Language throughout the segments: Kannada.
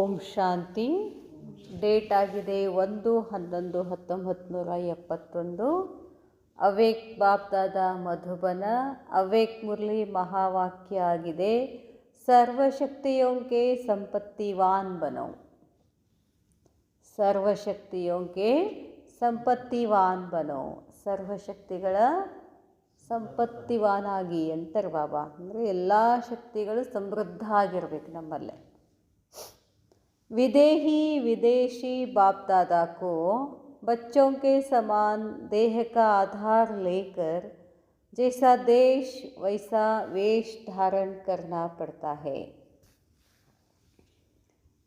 ಓಂ ಶಾಂತಿ. ಡೇಟ್ ಆಗಿದೆ 1/11/1971. ಅವೇಕ್ ಬಾಪ್ದಾದ ಮಧುಬನ. ಅವೇಕ್ ಮುರಳಿ ಮಹಾವಾಕ್ಯ ಆಗಿದೆ, ಸರ್ವಶಕ್ತಿಯೋं के ಸಂಪತ್ತಿವಾನ್ ಬನೋ. ಸರ್ವಶಕ್ತಿಯೋं के ಸಂಪತ್ತಿವಾನ್ ಬನೋ. ಸರ್ವಶಕ್ತಿಗಳ ಸಂಪತ್ತಿವಾನಾಗಿ ಅಂತಾರೆ ಬಾಬಾ. ಅಂದರೆ ಎಲ್ಲ ಶಕ್ತಿಗಳು ಸಮೃದ್ಧ ಆಗಿರ್ಬೇಕು ನಮ್ಮಲ್ಲೇ. विदेही विदेशी बाप दादा को बच्चों के समान देह का आधार लेकर जैसा देश वैसा वेश धारण करना पड़ता है.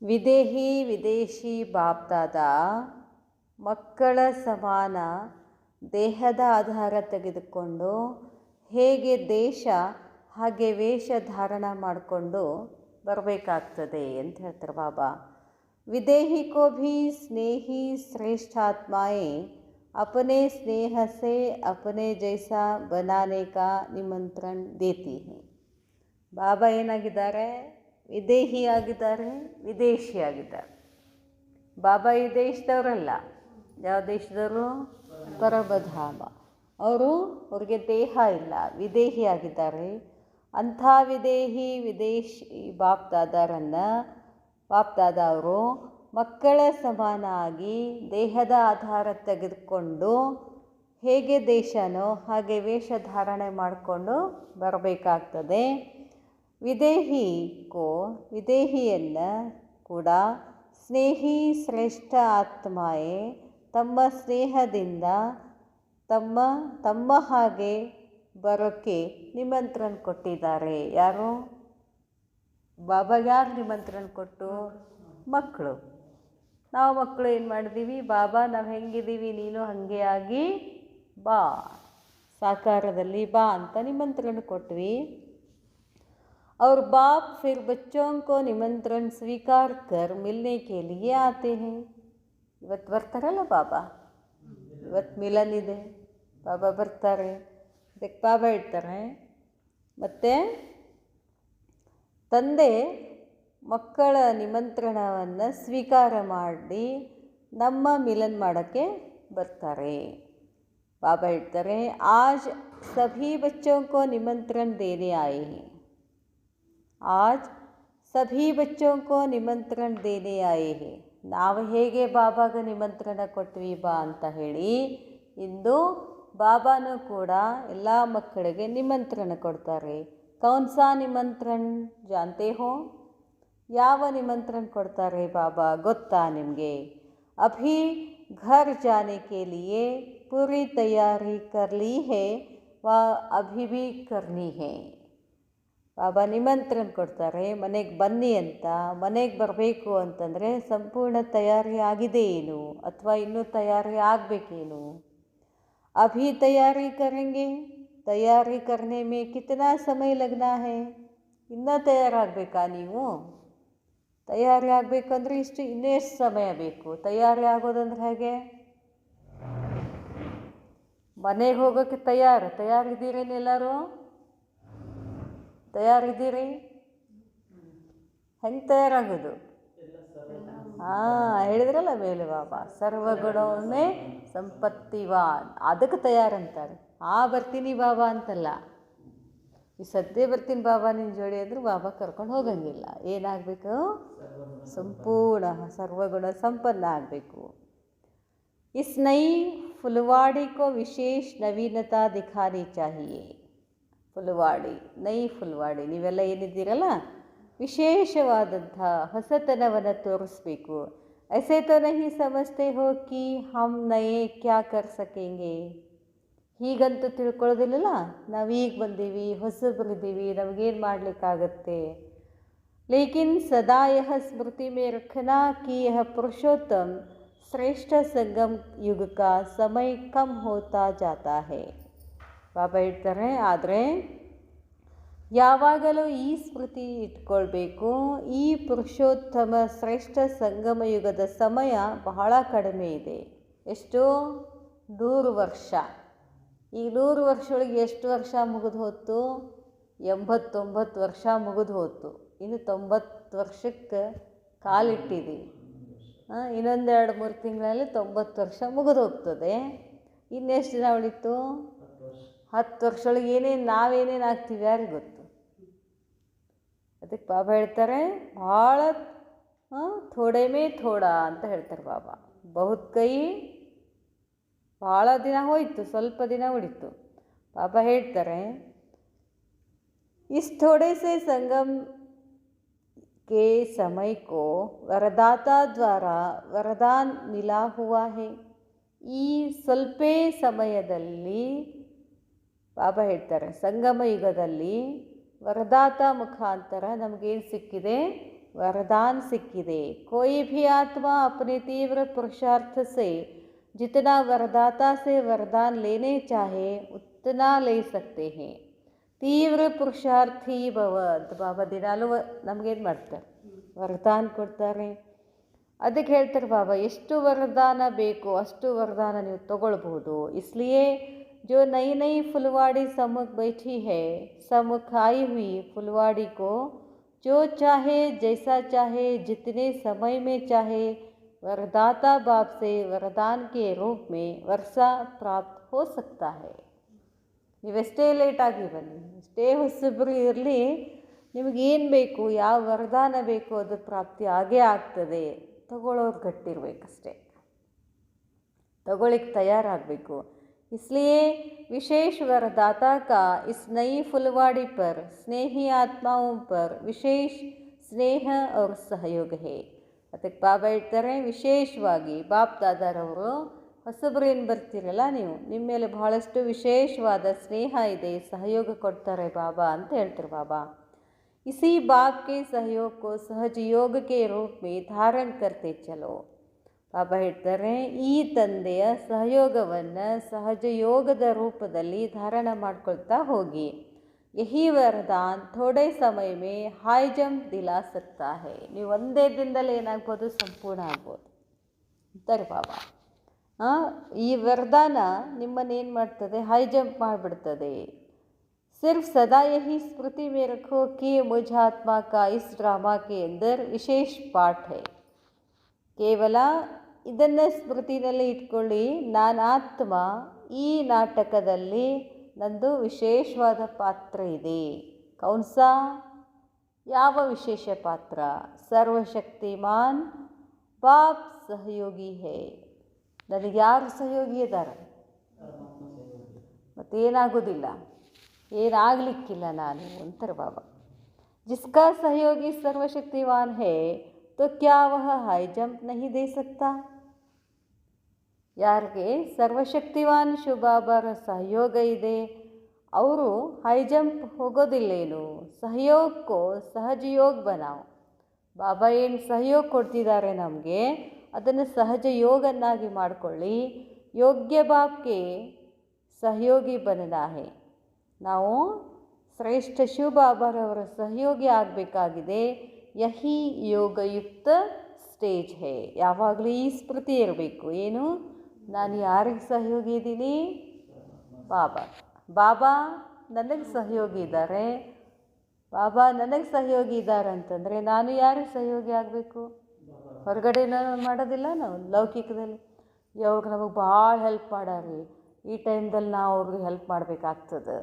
ವಿದೇಹಿ ವಿದೇಶಿ ಬಾಪ್ ದಾದಾ ಮಕ್ಕಳ ಸಮಾನ ದೇಹದ ಆಧಾರ ತೆಗೆದುಕೊಂಡು ಹೇಗೆ ದೇಶ ಹಾಗೆ ವೇಷ ಧಾರಣ ಮಾಡಿಕೊಂಡು ಬರಬೇಕಾಗ್ತದೆ ಅಂತ ಹೇಳ್ತಾರೆ ಬಾಬಾ. विदेही को भी स्नेही श्रेष्ठ आत्माएं अपने स्नेह से अपने जैसा बनाने का निमंत्रण देती हैं. ಬಾಬಾ ಏನಾಗಿದ್ದಾರೆ? ವಿದೇಹಿ ಆಗಿದ್ದಾರೆ, ವಿದೇಶಿ ಆಗಿದ್ದಾರೆ. ಬಾಬಾ ಈ ದೇಶದವರಲ್ಲ. ಯಾವ ದೇಶದವರು? ಪರಮಧಾಮ. ಅವ್ರಿಗೆ ದೇಹ ಇಲ್ಲ, ವಿದೇಹಿ ಆಗಿದ್ದಾರೆ. ಅಂಥ ವಿದೇಹಿ ವಿದೇಶಿ ಬಾಪ್ ದಾದಾ ಅವರು ಮಕ್ಕಳ ಸಮಾನ ಆಗಿ ದೇಹದ ಆಧಾರ ತೆಗೆದುಕೊಂಡು ಹೇಗೆ ದೇಶನೋ ಹಾಗೆ ವೇಷ ಧಾರಣೆ ಮಾಡಿಕೊಂಡು ಬರಬೇಕಾಗ್ತದೆ. ವಿದೇಹಿಯನ್ನು ಕೂಡ ಸ್ನೇಹಿ ಶ್ರೇಷ್ಠ ಆತ್ಮಾಯೇ ತಮ್ಮ ಸ್ನೇಹದಿಂದ ತಮ್ಮ ಹಾಗೆ ಬರೋಕ್ಕೆ ನಿಮಂತ್ರಣ ಕೊಟ್ಟಿದ್ದಾರೆ. ಯಾರು? ಬಾಬಾಗೆ ಯಾರು ನಿಮಂತ್ರಣ ಕೊಟ್ಟು? ಮಕ್ಕಳು. ನಾವು ಮಕ್ಕಳು ಏನು ಮಾಡಿದ್ದೀವಿ? ಬಾಬಾ ನಾವು ಹೆಂಗಿದ್ದೀವಿ ನೀನು ಹಾಗೆ ಆಗಿ ಬಾ, ಸಾಕಾರದಲ್ಲಿ ಬಾ ಅಂತ ನಿಮಂತ್ರಣ ಕೊಟ್ವಿ. और बाप फिर बच्चों को निमंत्रण स्वीकार कर मिलने के लिए आते हैं. ಇವತ್ತು ಬರ್ತಾರಲ್ಲ ಬಾಬಾ, ಇವತ್ತು ಮಿಲನ್ ಇದೆ, ಬಾಬಾ ಬರ್ತಾರೆ, ಅದಕ್ಕೆ ಬಾಬಾ ಇಡ್ತಾರೆ. ಮತ್ತು ತಂದೆ ಮಕ್ಕಳ ನಿಮಂತ್ರಣವನ್ನು ಸ್ವೀಕಾರ ಮಾಡಿ ನಮ್ಮ ಮಿಲನ್ ಮಾಡೋಕ್ಕೆ ಬರ್ತಾರೆ. ಬಾಬಾ ಹೇಳ್ತಾರೆ, आज सभी बच्चों को निमंत्रण देने आए हैं. आज सभी बच्चों को निमंत्रण देने आए हैं. ನಾವು ಹೇಗೆ ಬಾಬಾಗೆ ನಿಮಂತ್ರಣ ಕೊಟ್ವಿ ಬಾ ಅಂತ ಹೇಳಿ, ಇಂದು ಬಾಬಾನೂ ಕೂಡ ಎಲ್ಲ ಮಕ್ಕಳಿಗೆ ನಿಮಂತ್ರಣ ಕೊಡ್ತಾರೆ. कौन सा निमंत्रण जानते हो? ಯಾವ ನಿಮಂತ್ರಣ ಕೊಡ್ತಾರೆ ಬಾಬಾ ಗೊತ್ತಾ ನಿಮಗೆ? अभी घर जाने के लिए पूरी तैयारी कर ली है व अभी भी करनी है. ಬಾಬಾ ನಿಮಂತ್ರಣ ಕೊಡ್ತಾರೆ ಮನೆಗೆ ಬನ್ನಿ ಅಂತ. ಮನೆಗೆ ಬರಬೇಕು ಅಂತಂದರೆ ಸಂಪೂರ್ಣ ತಯಾರಿ ಆಗಿದೆ ಏನು ಅಥವಾ ಇನ್ನೂ ತಯಾರಿ ಆಗಬೇಕೇನು? अभी तैयारी करेंगे. तैयारी करने में कितना समय लगना है? ಇನ್ನೂ ತಯಾರಾಗಬೇಕಾ ನೀವು? ತಯಾರಿ ಆಗಬೇಕಂದ್ರೆ ಇನ್ನೆಷ್ಟು ಸಮಯ ಬೇಕು? ತಯಾರಿ ಆಗೋದಂದ್ರೆ ಹೇಗೆ? ಮನೆಗೆ ಹೋಗೋಕ್ಕೆ ತಯಾರಿದ್ದೀರೇನು? ಎಲ್ಲರೂ ತಯಾರಿದ್ದೀರಿ? ಹೆಂಗೆ ತಯಾರಾಗೋದು? ಹೇಳಿದ್ರಲ್ಲ ಮೇಲೆ ಬಾಬಾ, ಸರ್ವಗುಣವನ್ನೇ ಸಂಪತ್ತಿವಾನ್, ಅದಕ್ಕೆ ತಯಾರಂತಾರೆ. ಬರ್ತೀನಿ ಬಾಬಾ ಅಂತಲ್ಲ, ಈ ಸದ್ಯ ಬರ್ತೀನಿ ಬಾಬಾ ನಿನ್ನ ಜೋಡಿ ಅಂದರೂ ಬಾಬಾ ಕರ್ಕೊಂಡು ಹೋಗಂಗಿಲ್ಲ. ಏನಾಗಬೇಕು? ಸಂಪೂರ್ಣ ಸರ್ವಗುಣ ಸಂಪನ್ನ ಆಗಬೇಕು. इस नई फुलवाड़ी को विशेष नवीनता दिखानी चाहिए. ಫುಲ್ವಾಡಿ, ನೈ ಫುಲ್ವಾಡಿ, ನೀವೆಲ್ಲ ಏನಿದ್ದೀರಲ್ಲ ವಿಶೇಷವಾದಂಥ ಹೊಸತನವನ್ನು ತೋರಿಸ್ಬೇಕು. ऐसे तो नहीं समझते हो कि हम नए क्या कर सकेंगे. ಹೀಗಂತೂ ತಿಳ್ಕೊಳ್ಳೋದಿಲ್ಲಲ್ಲ, ನಾವೀಗ ಬಂದೀವಿ, ಹೊಸಬರಿದ್ದೀವಿ, ನಮಗೇನು ಮಾಡಲಿಕ್ಕಾಗತ್ತೆ. लेकिन सदा यह स्मृति में रखना कि यह पुरुषोत्तम श्रेष्ठ संगम युग का समय कम होता जाता है. ಬಾಬಾ ಹೇಳ್ತಾರೆ, ಆದರೆ ಯಾವಾಗಲೂ ಈ ಸ್ಮೃತಿ ಇಟ್ಕೊಳ್ಬೇಕು, ಈ ಪುರುಷೋತ್ತಮ ಶ್ರೇಷ್ಠ ಸಂಗಮ ಯುಗದ ಸಮಯ ಬಹಳ ಕಡಿಮೆ ಇದೆ. ಎಷ್ಟು? 100 ವರ್ಷ. ಈಗ 100 ವರ್ಷದೊಳಗೆ ಎಷ್ಟು ವರ್ಷ ಮುಗಿದು ಹೋಯ್ತು? 89 ವರ್ಷ ಮುಗಿದು ಹೋಯ್ತು. ಇನ್ನು 90 ವರ್ಷಕ್ಕೆ ಕಾಲಿಟ್ಟಿದ್ದೀವಿ. ಇನ್ನೊಂದು 2-3 ತಿಂಗಳಲ್ಲಿ 90 ವರ್ಷ ಮುಗಿದು ಹೋಗ್ತದೆ. ಇನ್ನೆಷ್ಟು ದಿನ ಉಳಿತು? 10 ವರ್ಷದೊಳಗೆ ನಾವೇನೇನು ಆಗ್ತೀವಿ ಯಾರಿಗೆ ಗೊತ್ತು. ಅದಕ್ಕೆ ಬಾಬಾ ಹೇಳ್ತಾರೆ ಭಾಳ ಥೋಡೆ ಮೇ ಥೋಡ ಅಂತ ಹೇಳ್ತಾರೆ ಬಾಬಾ. ಬಹುತ್ ಕೈ ಭಾಳ ದಿನ ಹೋಯಿತು, ಸ್ವಲ್ಪ ದಿನ ಉಳಿತು. ಬಾಬಾ ಹೇಳ್ತಾರೆ ಇಸ್ ಥೋಡೆ ಸೆ ಸಂಗಮ್ के समय को वरदाता द्वारा वरदान मिला हुआ है. ಈ ಸ್ವಲ್ಪೇ ಸಮಯದಲ್ಲಿ ಬಾಬಾ ಹೇಳ್ತಾರೆ ಸಂಗಮ ಯುಗದಲ್ಲಿ ವರದಾತ ಮುಖಾಂತರ ನಮಗೇನು ಸಿಕ್ಕಿದೆ? वरदान सिक्किದೆ. कोई भी आत्मा अपने तीव्र पुरुषार्थ से जितना वरदाता से वरदान लेने चाहे उतना ले सकते हैं. ತೀವ್ರ ಪುರುಷಾರ್ಥಿ ಭವ ಅಂತ ಬಾಬಾ ದಿನಾಲು ನಮಗೇನು ಮಾಡ್ತಾರೆ? ವರದಾನ ಕೊಡ್ತಾರೆ. ಅದಕ್ಕೆ ಹೇಳ್ತಾರೆ ಬಾಬಾ ಎಷ್ಟು ವರದಾನ ಬೇಕೋ ಅಷ್ಟು ವರದಾನ ನೀವು ತಗೊಳ್ಬೋದು. इसलिए जो नई नई फुलवाड़ी सम्मुख बैठी है, सम्मुख आई हुई फुलवाड़ी को जो चाहे जैसा चाहे जितने समय में चाहे वरदाता बाप से वरदान के रूप में वर्षा प्राप्त हो सकता है. ನೀವೆಷ್ಟೇ ಲೇಟಾಗಿ ಬನ್ನಿ, ಎಷ್ಟೇ ಹೊಸಬ್ರು ಇರಲಿ, ನಿಮಗೇನು ಬೇಕು, ಯಾವ ವರದಾನ ಬೇಕು ಅದು ಪ್ರಾಪ್ತಿ ಆಗೇ ಆಗ್ತದೆ. ತಗೊಳ್ಳೋರು ಗಟ್ಟಿರ್ಬೇಕಷ್ಟೇ, ತಗೊಳ್ಳಿಕ್ಕೆ ತಯಾರಾಗಬೇಕು. इसलिए विशेष वरदाता का इस नई फुलवाड़ी पर स्नेही आत्माओं पर विशेष स्नेह और सहयोग है. ಅದಕ್ಕೆ ಬಾಬಾ ಹೇಳ್ತಾರೆ ವಿಶೇಷವಾಗಿ ಬಾಪ್ ದಾದಾರವರು ಹೊಸಬ್ರು ಏನು ಬರ್ತೀರಲ್ಲ ನೀವು, ನಿಮ್ಮ ಮೇಲೆ ಬಹಳಷ್ಟು ವಿಶೇಷವಾದ ಸ್ನೇಹ ಇದೆ, ಸಹಯೋಗ ಕೊಡ್ತಾರೆ ಬಾಬಾ ಅಂತ ಹೇಳ್ತಾರೆ ಬಾಬಾ. इसी बाप के सहयोग को सहज योग के रूप में धारण करते चलो. ಬಾಬಾ ಹೇಳ್ತಾರೆ ಈ ತಂದೆಯ ಸಹಯೋಗವನ್ನು ಸಹಜ ಯೋಗದ ರೂಪದಲ್ಲಿ ಧಾರಣ ಮಾಡ್ಕೊಳ್ತಾ ಹೋಗಿ. ಯಹಿ ವರದಾನ್ ಥೋಡೆ ಸಮಯ ಮೇ ಹಾಯ್ ಜಂಪ್ ದಿಲಾ ಸಕ್ತಾ ಹೈ. ನೀವು ಒಂದೇ ದಿನದಲ್ಲಿ ಏನಾಗ್ಬೋದು? ಸಂಪೂರ್ಣ ಆಗ್ಬೋದು ಅಂತಾರೆ ಬಾಬಾ. ಈ ವರದಾನ ನಿಮ್ಮನ್ನೇನು ಮಾಡ್ತದೆ? ಹೈ ಜಂಪ್ ಮಾಡಿಬಿಡ್ತದೆ. सिर्फ सदा यही स्मृति में रखो कि मुझ आत्मा का इस ड्रामा के अंदर विशेष पाठ है. ಕೇವಲ ಇದನ್ನು ಸ್ಮೃತಿನಲ್ಲಿ ಇಟ್ಕೊಳ್ಳಿ, ನಾನು ಆತ್ಮ, ಈ ನಾಟಕದಲ್ಲಿ ನಂದು ವಿಶೇಷವಾದ ಪಾತ್ರ ಇದೆ. ಕೌನ್ಸ? ಯಾವ ವಿಶೇಷ ಪಾತ್ರ? ಸರ್ವಶಕ್ತಿಮಾನ್ ಬಾಪ್ ಸಹಯೋಗಿ ಹೇ. ನನಗೆ ಯಾರು ಸಹಯೋಗಿ ಇದ್ದಾರೆ? ಮತ್ತೇನಾಗೋದಿಲ್ಲ, ಏನಾಗಲಿಕ್ಕಿಲ್ಲ ನಾನು ಅಂತಾರೆ ಬಾಬಾ. जिसका सहयोगी सर्वशक्तिवान है तो क्या वह हाई जंप नहीं दे सकता? ಯಾರಿಗೆ ಸರ್ವಶಕ್ತಿವಾನ್ ಶಿವಬಾಬಾರ ಸಹಯೋಗ ಇದೆ ಅವರು ಹೈ ಜಂಪ್ ಹೋಗೋದಿಲ್ಲೇನು? ಸಹಯೋಗಕ್ಕೋ ಸಹಜ ಯೋಗ ಬನಾವ್. ಬಾಬಾ ಏನು ಸಹಯೋಗ ಕೊಡ್ತಿದ್ದಾರೆ ನಮಗೆ, ಅದನ್ನು ಸಹಜ ಯೋಗನ್ನಾಗಿ ಮಾಡಿಕೊಳ್ಳಿ. ಯೋಗ್ಯ ಬಾಪ್ಗೆ ಸಹಯೋಗಿ ಬನನಾ ಹೇ. ನಾವು ಶ್ರೇಷ್ಠ ಶಿವಬಾಬಾರವರ ಸಹಯೋಗಿ ಆಗಬೇಕಾಗಿದೆ. ಯಹಿ ಯೋಗಯುಕ್ತ ಸ್ಟೇಜ್ ಹೇ. ಯಾವಾಗಲೂ ಈ ಸ್ಮೃತಿ ಇರಬೇಕು. ಏನು? ನಾನು ಯಾರಿಗೆ ಸಹಯೋಗಿ ಇದ್ದೀನಿ? ಬಾಬಾ. ಬಾಬಾ ನನಗೆ ಸಹಯೋಗಿ ಇದ್ದಾರೆ. ಬಾಬಾ ನನಗೆ ಸಹಯೋಗಿ ಇದ್ದಾರೆ ಅಂತಂದರೆ ನಾನು ಯಾರಿಗೆ ಸಹಯೋಗಿ ಆಗಬೇಕು? ಹೊರಗಡೆ ನಾನು ಮಾಡೋದಿಲ್ಲ, ನಾವು ಲೌಕಿಕದಲ್ಲಿ ಯಾವಾಗ ನಮಗೆ ಭಾಳ ಹೆಲ್ಪ್ ಮಾಡಾರಿ, ಈ ಟೈಮ್ದಲ್ಲಿ ನಾವು ಅವ್ರಿಗೆ ಹೆಲ್ಪ್ ಮಾಡಬೇಕಾಗ್ತದೆ.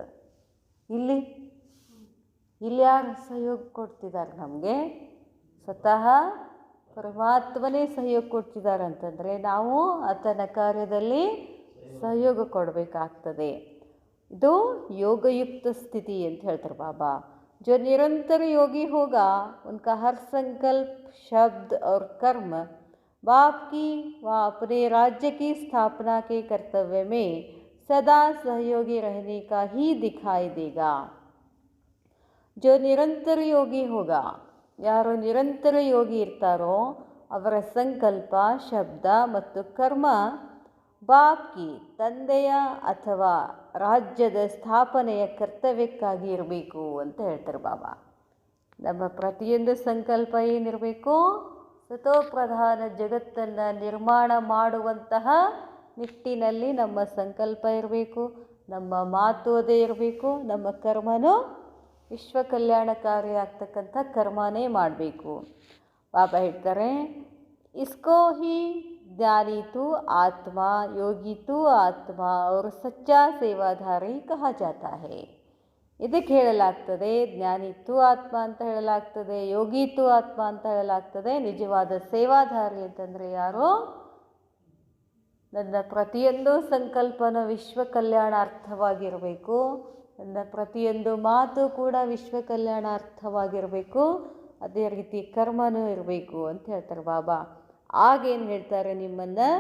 ಇಲ್ಲಿ ಯಾರು ಸಹಯೋಗ ಕೊಡ್ತಿದ್ದಾರೆ ನಮಗೆ? ಸ್ವತಃ ಪರಮಾತ್ಮನೇ ಸಹಯೋಗ ಕೊಡ್ತಿದ್ದಾರೆ ಅಂತಂದರೆ ನಾವು ಆತನ ಕಾರ್ಯದಲ್ಲಿ ಸಹಯೋಗ ಕೊಡಬೇಕಾಗ್ತದೆ. ಇದು ಯೋಗಯುಕ್ತ ಸ್ಥಿತಿ ಅಂತ ಹೇಳ್ತಾರೆ ಬಾಬಾ. जो निरंतर योगी होगा उनका हर संकल्प, शब्द और कर्म बाप की व अपने राज्य की स्थापना के कर्तव्य में सदा सहयोगी रहने का ही दिखाई देगा. जो निरंतर योगी होगा, ಯಾರು ನಿರಂತರ ಯೋಗಿ ಇರ್ತಾರೋ ಅವರ ಸಂಕಲ್ಪ, ಶಬ್ದ ಮತ್ತು ಕರ್ಮ ಬಾಪ್ಕಿ ತಂದೆಯ ಅಥವಾ ರಾಜ್ಯದ ಸ್ಥಾಪನೆಯ ಕರ್ತವ್ಯಕ್ಕಾಗಿ ಇರಬೇಕು ಅಂತ ಹೇಳ್ತಾರೆ ಬಾಬಾ. ನಮ್ಮ ಪ್ರತಿಯೊಂದು ಸಂಕಲ್ಪ ಏನಿರಬೇಕು? ಸತೋಪ್ರಧಾನ ಜಗತ್ತನ್ನು ನಿರ್ಮಾಣ ಮಾಡುವಂತಹ ನಿಟ್ಟಿನಲ್ಲಿ ನಮ್ಮ ಸಂಕಲ್ಪ ಇರಬೇಕು, ನಮ್ಮ ಮಾತು ಅದೇ ಇರಬೇಕು, ನಮ್ಮ ಕರ್ಮನೂ ವಿಶ್ವ ಕಲ್ಯಾಣಕಾರಿ ಆಗ್ತಕ್ಕಂಥ ಕರ್ಮನೇ ಮಾಡಬೇಕು. ಬಾಬಾ ಹೇಳ್ತಾರೆ, ಇಸ್ಕೋ ಹಿ ಜ್ಞಾನಿ ತು ಆತ್ಮ, ಯೋಗಿ ತು ಆತ್ಮ और सच्चा सेवाधारी कहा जाता है. ಇದಕ್ಕೆ ಹೇಳಲಾಗ್ತದೆ ಜ್ಞಾನಿತ್ತು ಆತ್ಮ ಅಂತ ಹೇಳಲಾಗ್ತದೆ, ಯೋಗಿತ್ತು ಆತ್ಮ ಅಂತ ಹೇಳಲಾಗ್ತದೆ. ನಿಜವಾದ ಸೇವಾಧಾರಿ ಅಂತಂದರೆ ಯಾರೋ ನನ್ನ ಪ್ರತಿಯೊಂದು ಸಂಕಲ್ಪನೂ ವಿಶ್ವ ಕಲ್ಯಾಣಾರ್ಥವಾಗಿರಬೇಕು, ನನ್ನ ಪ್ರತಿಯೊಂದು ಮಾತು ಕೂಡ ವಿಶ್ವ ಕಲ್ಯಾಣಾರ್ಥವಾಗಿರಬೇಕು, ಅದೇ ರೀತಿ ಕರ್ಮನೂ ಇರಬೇಕು ಅಂತ ಹೇಳ್ತಾರೆ ಬಾಬಾ. ಆಗೇನು ಹೇಳ್ತಾರೆ, ನಿಮ್ಮನ್ನು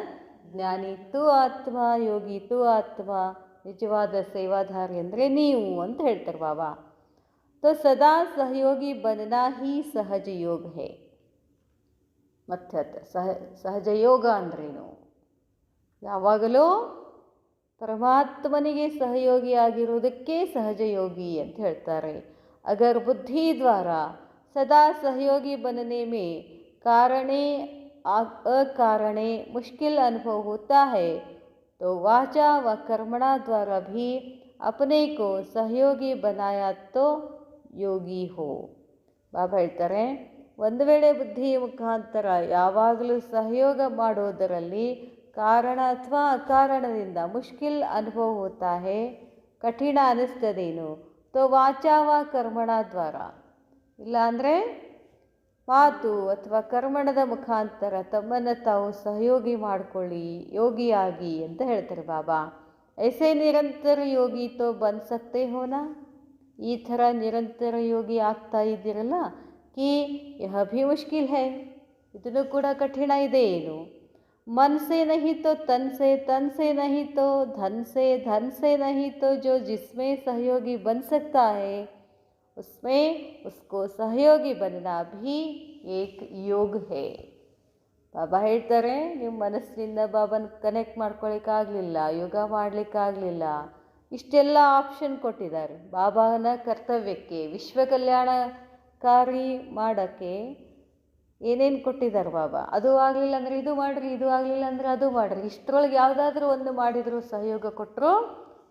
ಜ್ಞಾನಿತ್ತು ಆತ್ಮ, ಯೋಗಿತ್ತು ಆತ್ಮ, ನಿಜವಾದ ಸೇವಾಧಾರಿ ಅಂದರೆ ನೀವು ಅಂತ ಹೇಳ್ತಾರೆ ಬಾಬಾ. तो सदा सहयोगी बनना ही सहज योग है. ಮತ್ತೆ ಸಹಜ ಯೋಗ ಅಂದ್ರೇನು? ಯಾವಾಗಲೂ ಪರಮಾತ್ಮನಿಗೆ ಸಹಯೋಗಿಯಾಗಿರುವುದಕ್ಕೆ ಸಹಜ ಯೋಗಿ ಅಂತ ಹೇಳ್ತಾರೆ. ಅಗರ್ ಬುದ್ಧಿ ದ್ವಾರ ಸದಾ ಸಹಯೋಗಿ बनने में कारणे अकारणे मुश्किल अनुभव होता है, तो वाचा व कर्मणा द्वारा भी अपने को सहयोगी बनाया तो ಯೋಗಿ ಹೋ. ಬಾಬಾ ಹೇಳ್ತಾರೆ, ಒಂದು ವೇಳೆ ಬುದ್ಧಿಯ ಮುಖಾಂತರ ಯಾವಾಗಲೂ ಸಹಯೋಗ ಮಾಡೋದರಲ್ಲಿ ಕಾರಣ ಅಥವಾ ಅಕಾರಣದಿಂದ ಮುಷ್ಕಿಲ್ ಅನುಭವ ಹೋತಾ ಹೇ, ಕಠಿಣ ಅನ್ನಿಸ್ತದೇನು, ತೋ ವಾಚಾವ ಕರ್ಮಣ ದ್ವಾರ, ಇಲ್ಲಾಂದರೆ ಮಾತು ಅಥವಾ ಕರ್ಮಣದ ಮುಖಾಂತರ ತಮ್ಮನ್ನು ತಾವು ಸಹಯೋಗಿ ಮಾಡಿಕೊಳ್ಳಿ, ಯೋಗಿಯಾಗಿ ಅಂತ ಹೇಳ್ತಾರೆ ಬಾಬಾ. ಐಸೆ ನಿರಂತರ ಯೋಗಿ ತೋ ಬನ್ ಸಕ್ತೆ ಹೋನಾ, ಈ ಥರ ನಿರಂತರ ಯೋಗಿ ಆಗ್ತಾ ಇದ್ದೀರಲ್ಲ, ಕಿ ಯಹ ಭಿ ಮುಷ್ಕಿಲ್ ಹೈ, ಇದನ್ನು ಕೂಡ ಕಠಿಣ ಇದೆ ಏನು. ಮನ್ ಸೆ ನಹಿ ತೋ ತನ್ ಸೆ, ತನ್ ಸೆ ನಹಿ ತೋ ಧನ್ ಸೆ, ಧನ್ ಸೆ ನಹಿ ತೋ ಜೋ ಜಿಸ್ಮೇ ಸಹಯೋಗಿ ಬನ್ ಸಕ್ತಾ ಹೈ, ಉಸ್ಮೇ ಉಸ್ಕೋ ಸಹಯೋಗಿ ಬನ್ನಾ ಭಿ ಏಕ್ ಯೋಗ ಹೈ. ಬಾಬಾ ಹೇಳ್ತಾರೆ, ನಿಮ್ಮ ಮನಸ್ಸಿನಿಂದ ಬಾಬಾನ ಕನೆಕ್ಟ್ ಮಾಡ್ಕೊಳ್ಳಿಕ್ಕಾಗಲಿಲ್ಲ, ಯೋಗ ಮಾಡಲಿಕ್ಕಾಗಲಿಲ್ಲ, ಇಷ್ಟೆಲ್ಲ ಆಪ್ಷನ್ ಕೊಟ್ಟಿದ್ದಾರೆ ಬಾಬಾನ ಕರ್ತವ್ಯಕ್ಕೆ, ವಿಶ್ವ ಕಲ್ಯಾಣಕಾರಿ ಮಾಡೋಕ್ಕೆ ಏನೇನು ಕೊಟ್ಟಿದ್ದಾರೆ ಬಾಬಾ. ಅದು ಆಗಲಿಲ್ಲ ಅಂದರೆ ಇದು ಮಾಡಿರಿ, ಇದು ಆಗಲಿಲ್ಲ ಅಂದರೆ ಅದು ಮಾಡಿರಿ, ಇಷ್ಟರೊಳಗೆ ಯಾವುದಾದ್ರೂ ಒಂದು ಮಾಡಿದರೂ ಸಹಯೋಗ ಕೊಟ್ಟರು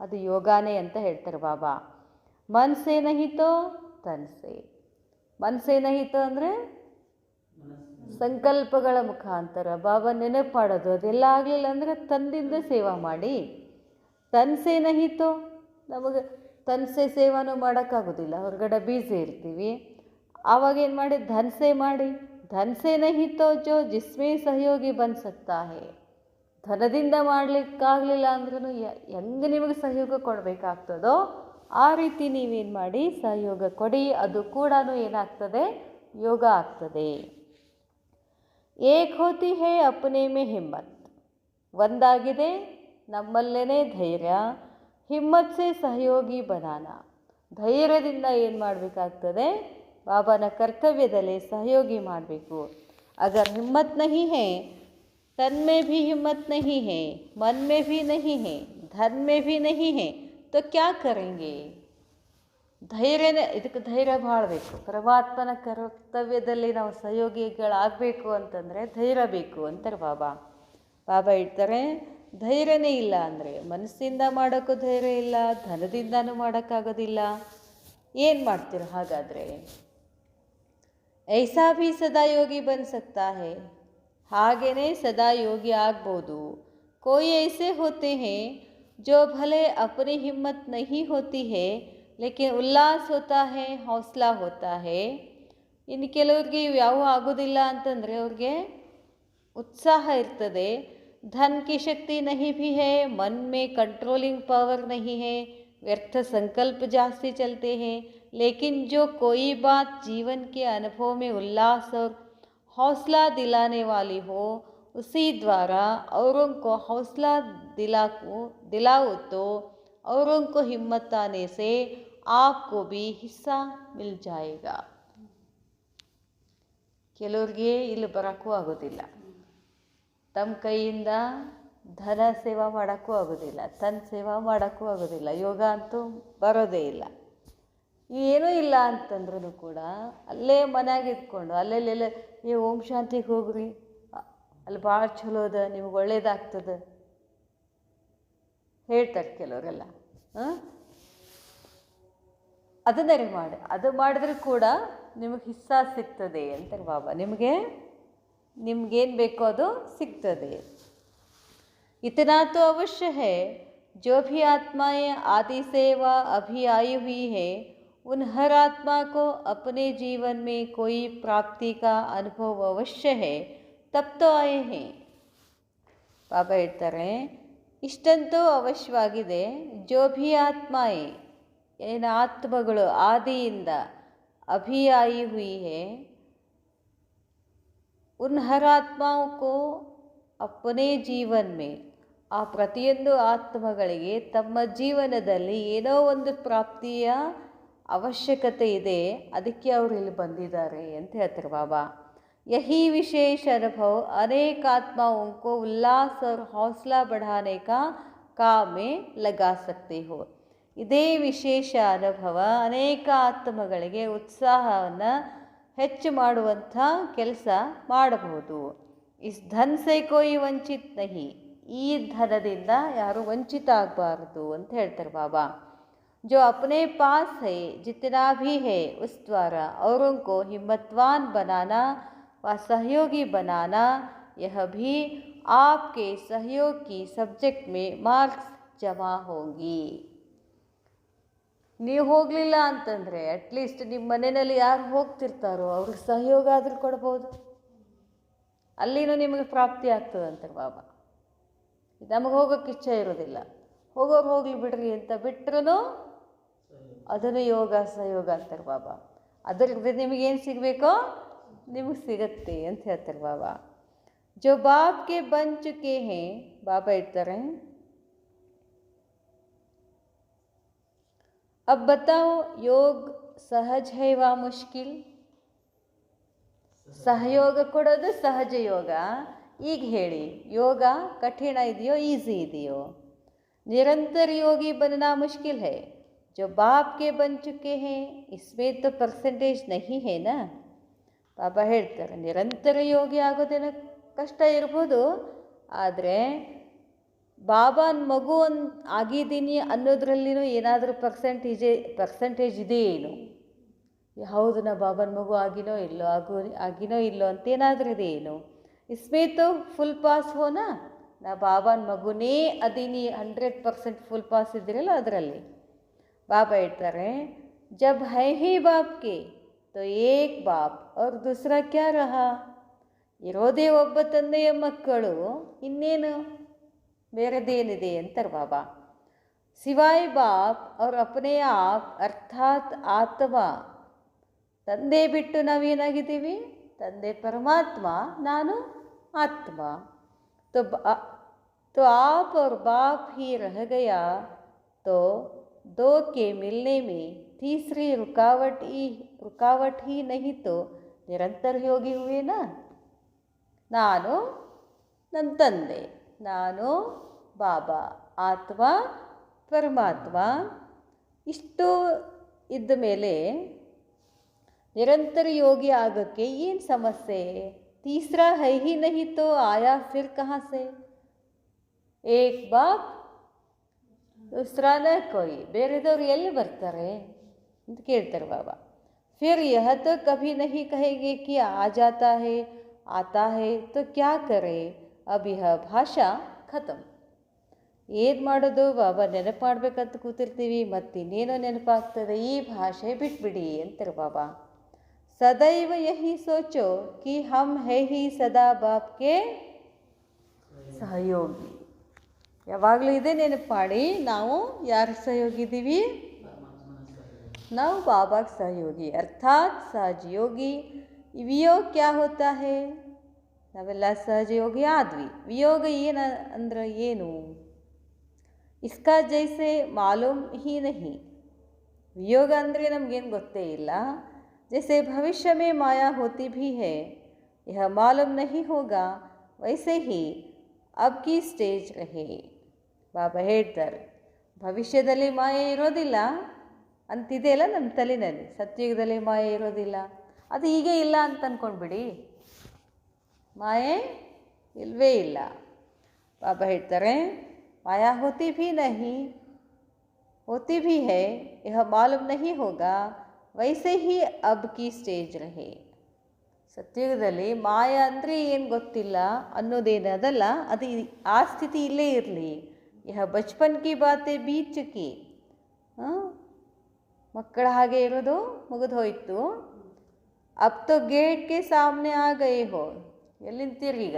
ಅದು ಯೋಗಾನೇ ಅಂತ ಹೇಳ್ತಾರೆ ಬಾಬಾ. ಮನ್ಸೇ ನಹಿತೋ ತನ್ಸೆ, ಮನ್ಸೇ ನಹಿತೋ ಅಂದರೆ ಸಂಕಲ್ಪಗಳ ಮುಖಾಂತರ ಬಾಬಾ ನೆನಪು ಮಾಡೋದು, ಅದೆಲ್ಲ ಆಗಲಿಲ್ಲ ಅಂದರೆ ತಂದಿಂದ ಸೇವಾ ಮಾಡಿ. ತನ್ಸೆ ನಹಿತೋ, ನಮಗೆ ತನ್ಸೆ ಸೇವಾನೂ ಮಾಡೋಕ್ಕಾಗೋದಿಲ್ಲ, ಹೊರಗಡೆ ಬೀಸಿ ಇರ್ತೀವಿ, ಆವಾಗೇನು ಮಾಡಿ ಧನ್ಸೆ ಮಾಡಿ. ಧನ್ಸೆ ನಹಿತೋ ಜೋ ಜಿಸ್ಮೇ ಸಹಯೋಗಿ ಬನ್ ಸಕ್ತಾ ಹೇ, ಧನದಿಂದ ಮಾಡಲಿಕ್ಕಾಗಲಿಲ್ಲ ಅಂದ್ರೂ ಹೆಂಗೆ ನಿಮಗೆ ಸಹಯೋಗ ಕೊಡಬೇಕಾಗ್ತದೋ ಆ ರೀತಿ ನೀವೇನು ಮಾಡಿ ಸಹಯೋಗ ಕೊಡಿ, ಅದು ಕೂಡ ಏನಾಗ್ತದೆ, ಯೋಗ ಆಗ್ತದೆ. ಏಕ್ ಹೋತಿ ಹೇ ಅಪ್ನೆ ಮೇ ಹಿಮ್ಮತ್, ಒಂದಾಗಿದೆ ನಮ್ಮಲ್ಲೇ ಧೈರ್ಯ. ಹಿಮ್ಮತ್ ಸೆ ಸಹಯೋಗಿ ಬನಾನ, ಧೈರ್ಯದಿಂದ ಏನು ಮಾಡಬೇಕಾಗ್ತದೆ, ಬಾಬಾನ ಕರ್ತವ್ಯದಲ್ಲಿ ಸಹಯೋಗಿ ಮಾಡಬೇಕು. ಅಗರ್ ಹಿಮ್ಮತ್ ನಹಿ ಹೇ, ತನ್ ಮೇ ಭಿ ಹಿಮ್ಮತ್ ನಹಿ ಹೇ, ಮನ್ ಮೇ ಭಿ ನಹಿ ಹೇ, ಧನ್ ಮೇ ಭಿ ನಹಿ ಹೇ, ತೋ ಕ್ಯಾ ಕರೆಂಗೆ. ಧೈರ್ಯನೇ, ಇದಕ್ಕೆ ಧೈರ್ಯ ಭಾಳ ಬೇಕು. ಪರಮಾತ್ಮನ ಕರ್ತವ್ಯದಲ್ಲಿ ನಾವು ಸಹಯೋಗಿಗಳಾಗಬೇಕು ಅಂತಂದರೆ ಧೈರ್ಯ ಬೇಕು ಅಂತಾರೆ ಬಾಬಾ. ಬಾಬಾ ಹೇಳ್ತಾರೆ, ಧೈರ್ಯನೇ ಇಲ್ಲ ಅಂದರೆ ಮನಸ್ಸಿಂದ ಮಾಡೋಕ್ಕೂ ಧೈರ್ಯ ಇಲ್ಲ, ಧನದಿಂದನೂ ಮಾಡೋಕ್ಕಾಗೋದಿಲ್ಲ, ಏನು ಮಾಡ್ತೀರ ಹಾಗಾದರೆ. ಐಸಾ ಭಿ ಸದಾ ಯೋಗಿ ಬನ್ ಸಕ್ತಾ ಹೇ, ಹಾಗೇ ಸದಾ ಯೋಗಿ ಆಗ್ಬೋದು. ಕೋಯಿ ಐಸೆ ಹೋತೆ ಹೇ ಜೋ ಭಲೆ ಅಪನಿ ಹಿಮ್ಮತ್ ನಹಿ ಹೋತಿ ಹೇ, ಲೇಕಿನ್ ಉಲ್ಲಾಸ್ ಹೋತಾ ಹೇ, ಹೌಸ್ಲಾ ಹೋತಾ ಹೇ. ಇನ್ನು ಕೆಲವ್ರಿಗೆ ಇವು ಯಾವ ಆಗೋದಿಲ್ಲ ಅಂತಂದರೆ ಅವ್ರಿಗೆ ಉತ್ಸಾಹ ಇರ್ತದೆ. धन की शक्ति नहीं भी है, मन में कंट्रोलिंग पावर नहीं है, व्यर्थ संकल्प जास्ती चलते हैं, लेकिन जो कोई बात जीवन के अनुभव में उल्लास और हौसला दिलाने वाली हो, उसी द्वारा औरों को हौसला दिलाओ तो औरों को हिम्मत आने से आपको भी हिस्सा मिल जाएगा. ಕೆಲವ್ರಿಗೆ ಇಲ್ಲಿ ಬರೋಕ್ಕೂ ಆಗೋದಿಲ್ಲ, ತಮ್ಮ ಕೈಯಿಂದ ಧನ ಸೇವಾ ಮಾಡೋಕ್ಕೂ ಆಗೋದಿಲ್ಲ, ತನ್ನ ಸೇವಾ ಮಾಡೋಕ್ಕೂ ಆಗೋದಿಲ್ಲ, ಯೋಗ ಅಂತೂ ಬರೋದೇ ಇಲ್ಲ. ಏನೂ ಇಲ್ಲ ಅಂತಂದ್ರೂ ಕೂಡ ಅಲ್ಲೇ ಮನೆಯಾಗ ಇದ್ಕೊಂಡು ಅಲ್ಲೆಲ್ಲೆಲ್ಲ ಓಂ ಶಾಂತಿಗೆ ಹೋಗ್ರಿ, ಅಲ್ಲಿ ಭಾಳ ಚಲೋ ಅದ, ನಿಮ್ಗೆ ಒಳ್ಳೇದಾಗ್ತದೆ ಹೇಳ್ತಾರೆ ಕೆಲವರೆಲ್ಲ. ಅದನ್ನೇ ಮಾಡಿ, ಅದು ಮಾಡಿದ್ರೆ ಕೂಡ ನಿಮಗೆ ಹಿಸ್ಸ ಸಿಗ್ತದೆ ಅಂತಾರೆ ಬಾಬಾ. ನಿಮಗೇನು ಬೇಕೋ ಅದು ಸಿಗ್ತದೆ. इतना तो अवश्य है, जो भी आत्माएं आदि से व अभी आई हुई है, उन हर आत्मा को अपने जीवन में कोई प्राप्ति का अनुभव अवश्य है, तब तो आए हैं. ಬಾಬಾ ಹೇಳ್ತಾರೆ, ಇಷ್ಟಂತೂ ಅವಶ್ಯವಾಗಿದೆ. ಜೋ ಭಿ ಆತ್ಮಾಯೇ, ಏನು ಆತ್ಮಗಳು ಆದಿಯಿಂದ ಅಭಿ ಆಯಿ ಹುಯಿ ಹೇ, ಉನ್ ಹರ್ ಆತ್ಮಾओं को अपने जीवन में, ಆ ಪ್ರತಿಯೊಂದು ಆತ್ಮಗಳಿಗೆ ತಮ್ಮ ಜೀವನದಲ್ಲಿ ಏನೋ ಒಂದು ಪ್ರಾಪ್ತಿಯ ಅವಶ್ಯಕತೆ ಇದೆ, ಅದಕ್ಕೆ ಅವರು ಇಲ್ಲಿ ಬಂದಿದ್ದಾರೆ ಅಂತ ಹೇಳ್ತಾರೆ ಬಾಬಾ. यही विशेष अनुभव अनेक आत्माओं को उल्लास और हौसला बढ़ाने का काम में लगा सकते हो. ಇದೇ ವಿಶೇಷ ಅನುಭವ ಅನೇಕ ಆತ್ಮಗಳಿಗೆ ಉತ್ಸಾಹವನ್ನು ಹೆಚ್ಚು ಮಾಡುವಂಥ ಕೆಲಸ ಮಾಡಬಹುದು. ಇಸ್ ಧನ್ ಸೆ ಕೋಯಿ ವಂಚಿತ್ ನಹಿ, ಈ ಧನದಿಂದ ಯಾರು ವಂಚಿತ ಆಗಬಾರ್ದು ಅಂತ ಹೇಳ್ತಾರೆ ಬಾಬಾ. जो अपने पास है जितना भी है उस द्वारा औरों को हिम्मतवान बनाना व सहयोगी बनाना, यह भी आपके सहयोग की सब्जेक्ट में मार्क्स जमा होगी. ನೀವು ಹೋಗಲಿಲ್ಲ ಅಂತಂದರೆ ಅಟ್ಲೀಸ್ಟ್ ನಿಮ್ಮ ಮನೆಯಲ್ಲಿ ಯಾರು ಹೋಗ್ತಿರ್ತಾರೋ ಅವ್ರಿಗೆ ಸಹಯೋಗ ಆದರೂ ಕೊಡ್ಬೋದು, ಅಲ್ಲಿನೂ ನಿಮಗೆ ಪ್ರಾಪ್ತಿ ಆಗ್ತದಂತಾರೆ ಬಾಬಾ. ನಮಗೆ ಹೋಗೋಕ್ಕೆ ಇಚ್ಛೆ ಇರೋದಿಲ್ಲ, ಹೋಗೋರು ಹೋಗ್ಲಿ ಬಿಡ್ರಿ ಅಂತ ಬಿಟ್ರೂ ಅದನ್ನು ಯೋಗ ಸಹಯೋಗ ಅಂತಾರೆ ಬಾಬಾ. ಅದರಿಂದ ನಿಮಗೇನು ಸಿಗಬೇಕೋ ನಿಮಗೆ ಸಿಗತ್ತೆ ಅಂತ ಹೇಳ್ತಾರೆ ಬಾಬಾ. ಜೋ ಬಾಪ್ಗೆ ಬನ್ ಚುಕೆ ಹೇ, ಬಾಬಾ ಹೇಳ್ತಾರೆ, अब बताओ योग सहज है वा मुश्किल. ಸಹಯೋಗ ಕೊಡೋದು ಸಹಜ ಯೋಗ. ಈಗ ಹೇಳಿ, ಯೋಗ ಕಠಿಣ ಇದೆಯೋ ಈಸಿ ಇದೆಯೋ? निरंतर योगी बनना मुश्किल है. जो बाप के बन चुके हैं इसमें तो परसेंटेज नहीं है ना. ಬಾಬಾ ಹೇಳ್ತಾರೆ, ನಿರಂತರ ಯೋಗಿ ಆಗೋದೇನೋ ಕಷ್ಟ ಇರ್ಬೋದು, ಆದರೆ ಬಾಬಾನ ಮಗು ಆಗಿದ್ದೀನಿ ಅನ್ನೋದ್ರಲ್ಲಿನೂ ಏನಾದರೂ ಪರ್ಸೆಂಟೇಜ್ ಇದೆಯೇನು? ಹೌದು, ನಾ ಬಾಬಾನ ಮಗು ಆಗಿನೋ ಇಲ್ಲೋ ಅಂತ ಏನಾದರೂ ಇದೆಯೇನು? ಇಸ್ಮೇ ತೋ ಫುಲ್ ಪಾಸ್ ಹೋನಾ, ನಾ ಬಾಬಾನ ಮಗುನೇ ಅದೀನಿ 100% ಫುಲ್ ಪಾಸ್ ಇದ್ದಿರಲ್ಲ ಅದರಲ್ಲಿ. ಬಾಬಾ ಹೇಳ್ತಾರೆ, ಜಬ್ ಹೈ ಹಿ ಬಾಪ್ ಕೆ ತೋ ಏಕ್ ಬಾಪ್ ಅವ್ರ ದೂಸರಾ ಕ್ಯಾ ರಹಾ. ಇರೋದೇ ಒಬ್ಬ ತಂದೆಯ ಮಕ್ಕಳು, ಇನ್ನೇನು ಬೇರೆದೇನಿದೆ ಅಂತಾರೆ ಬಾಬಾ. ಸಿವಾಯ್ ಬಾಪ್ ಅವ್ರ ಅಪನೇ ಆಪ್ ಅರ್ಥಾತ್ ಆತ್ಮ. ತಂದೆ ಬಿಟ್ಟು ನಾವೇನಾಗಿದ್ದೀವಿ? ತಂದೆ ಪರಮಾತ್ಮ, ನಾನು ಆತ್ಮ. तो आप और बाप ही रह गया तो दो के मिलने में तीसरी रुकावट ही नहीं तो निरंतर योगी हुए ना. ನಾನು ನನ್ನ ತಂದೆ, ನಾನು ಬಾಬಾ, ಆತ್ಮ ಪರಮಾತ್ಮ, ಇಷ್ಟು ಇದ್ದ ಮೇಲೆ ನಿರಂತರ ಯೋಗಿ ಆಗೋಕ್ಕೆ ಏನು ಸಮಸ್ಯೆ? तीसरा है ही नहीं तो आया फिर कहाँ से. एक बाप दूसरा न कोई, ಬೇರೆದವ್ರು ಎಲ್ಲಿ ಬರ್ತಾರೆ ಅಂತ ಕೇಳ್ತಾರೆ ಬಾಬಾ. फिर यह तो कभी नहीं कहेंगे कि आ जाता है आता है तो क्या करे, अब यह ಭಾಷಾ ಖತಮ್. ಏನು ಮಾಡೋದು ಬಾಬಾ, ನೆನಪು ಮಾಡಬೇಕಂತ ಕೂತಿರ್ತೀವಿ, ಮತ್ತಿನ್ನೇನೋ ನೆನಪಾಗ್ತದೆ, ಈ ಭಾಷೆ ಬಿಟ್ಬಿಡಿ ಅಂತಾರೆ ಬಾಬಾ. सदैव यही सोचो कि हम है ही सदा बाप के सहयोगी. ಯಾವಾಗಲೂ ಇದೇ ನೆನಪು ಮಾಡಿ, ನಾವು ಯಾರ ಸಹಯೋಗಿ ಇದ್ದೀವಿ? ನಾವು ಬಾಬಾಗೆ ಸಹಯೋಗಿ, ಅರ್ಥಾತ್ ಸಹಜಯೋಗಿ. ವಿಯೋಗ ಕ್ಯಾ ಹೋತಾ ಹೇ? ನಾವೆಲ್ಲ ಸಹಜಯೋಗಿ ಆದ್ವಿ. ವಿಯೋಗ ಅಂದ್ರೆ ಏನು? ಇಸ್ಕಾ ಜೈಸೆ ಮಾಲೂಮ್ ಹಿ ನಹಿ. ವಿಯೋಗ ಅಂದರೆ ನಮಗೇನು ಗೊತ್ತೇ ಇಲ್ಲ. जैसे भविष्य में माया होती भी है, यह मालूम नहीं होगा, वैसे ही अब की स्टेज रहे. ಬಾಬಾ ಹೇಳ್ತಾರೆ, ಭವಿಷ್ಯದಲ್ಲಿ ಮಾಯೆ ಇರೋದಿಲ್ಲ ಅಂತಿದೆಯಲ್ಲ ನಮ್ಮ ತಲೆಯಲ್ಲಿ. ಸತ್ಯುಗದಲ್ಲಿ ಮಾಯೆ ಇರೋದಿಲ್ಲ, ಅದು ಹೀಗೆ ಇಲ್ಲ ಅಂತ ಅಂದ್ಕೊಂಡ್ಬಿಡಿ, ಮಾಯೆ ಇಲ್ಲವೇ ಇಲ್ಲ. ಬಾಬಾ ಹೇಳ್ತಾರೆ, ಮಾಯಾ ಹೋತಿ ಭಿ ನಹಿ, ಹೋತಿ ಭಿ ಹೈ, ಯಹ ಮಾಲೂಮ್ ನಹಿ ಹೋಗಾ, ವೈಸೆ ಹಿ ಅಬ್ ಕಿ ಸ್ಟೇಜ್ ರಹೆ. ಸತ್ಯುಗದಲ್ಲಿ ಮಾಯಾ ಅಂದರೆ ಏನು ಗೊತ್ತಿಲ್ಲ ಅನ್ನೋದೇನು ಅದಲ್ಲ, ಅದು ಆ ಸ್ಥಿತಿ ಇಲ್ಲೇ ಇರಲಿ. ಯಹ ಬಚ್ಪನ್ ಕಿ ಬಾತೆ ಬೀತ್ ಚುಕಿ. ಮಕ್ಕಳ ಹಾಗೆ ಇರೋದು ಮುಗಿದು ಹೋಯಿತು. ಅಬ್ ತೋ ಗೇಟ್ಗೆ ಸಾಮ್ನೆ ಆ ಗಯೇ ಹೋ. ಎಲ್ಲಿ ನಿಂತೀರಿ ಈಗ?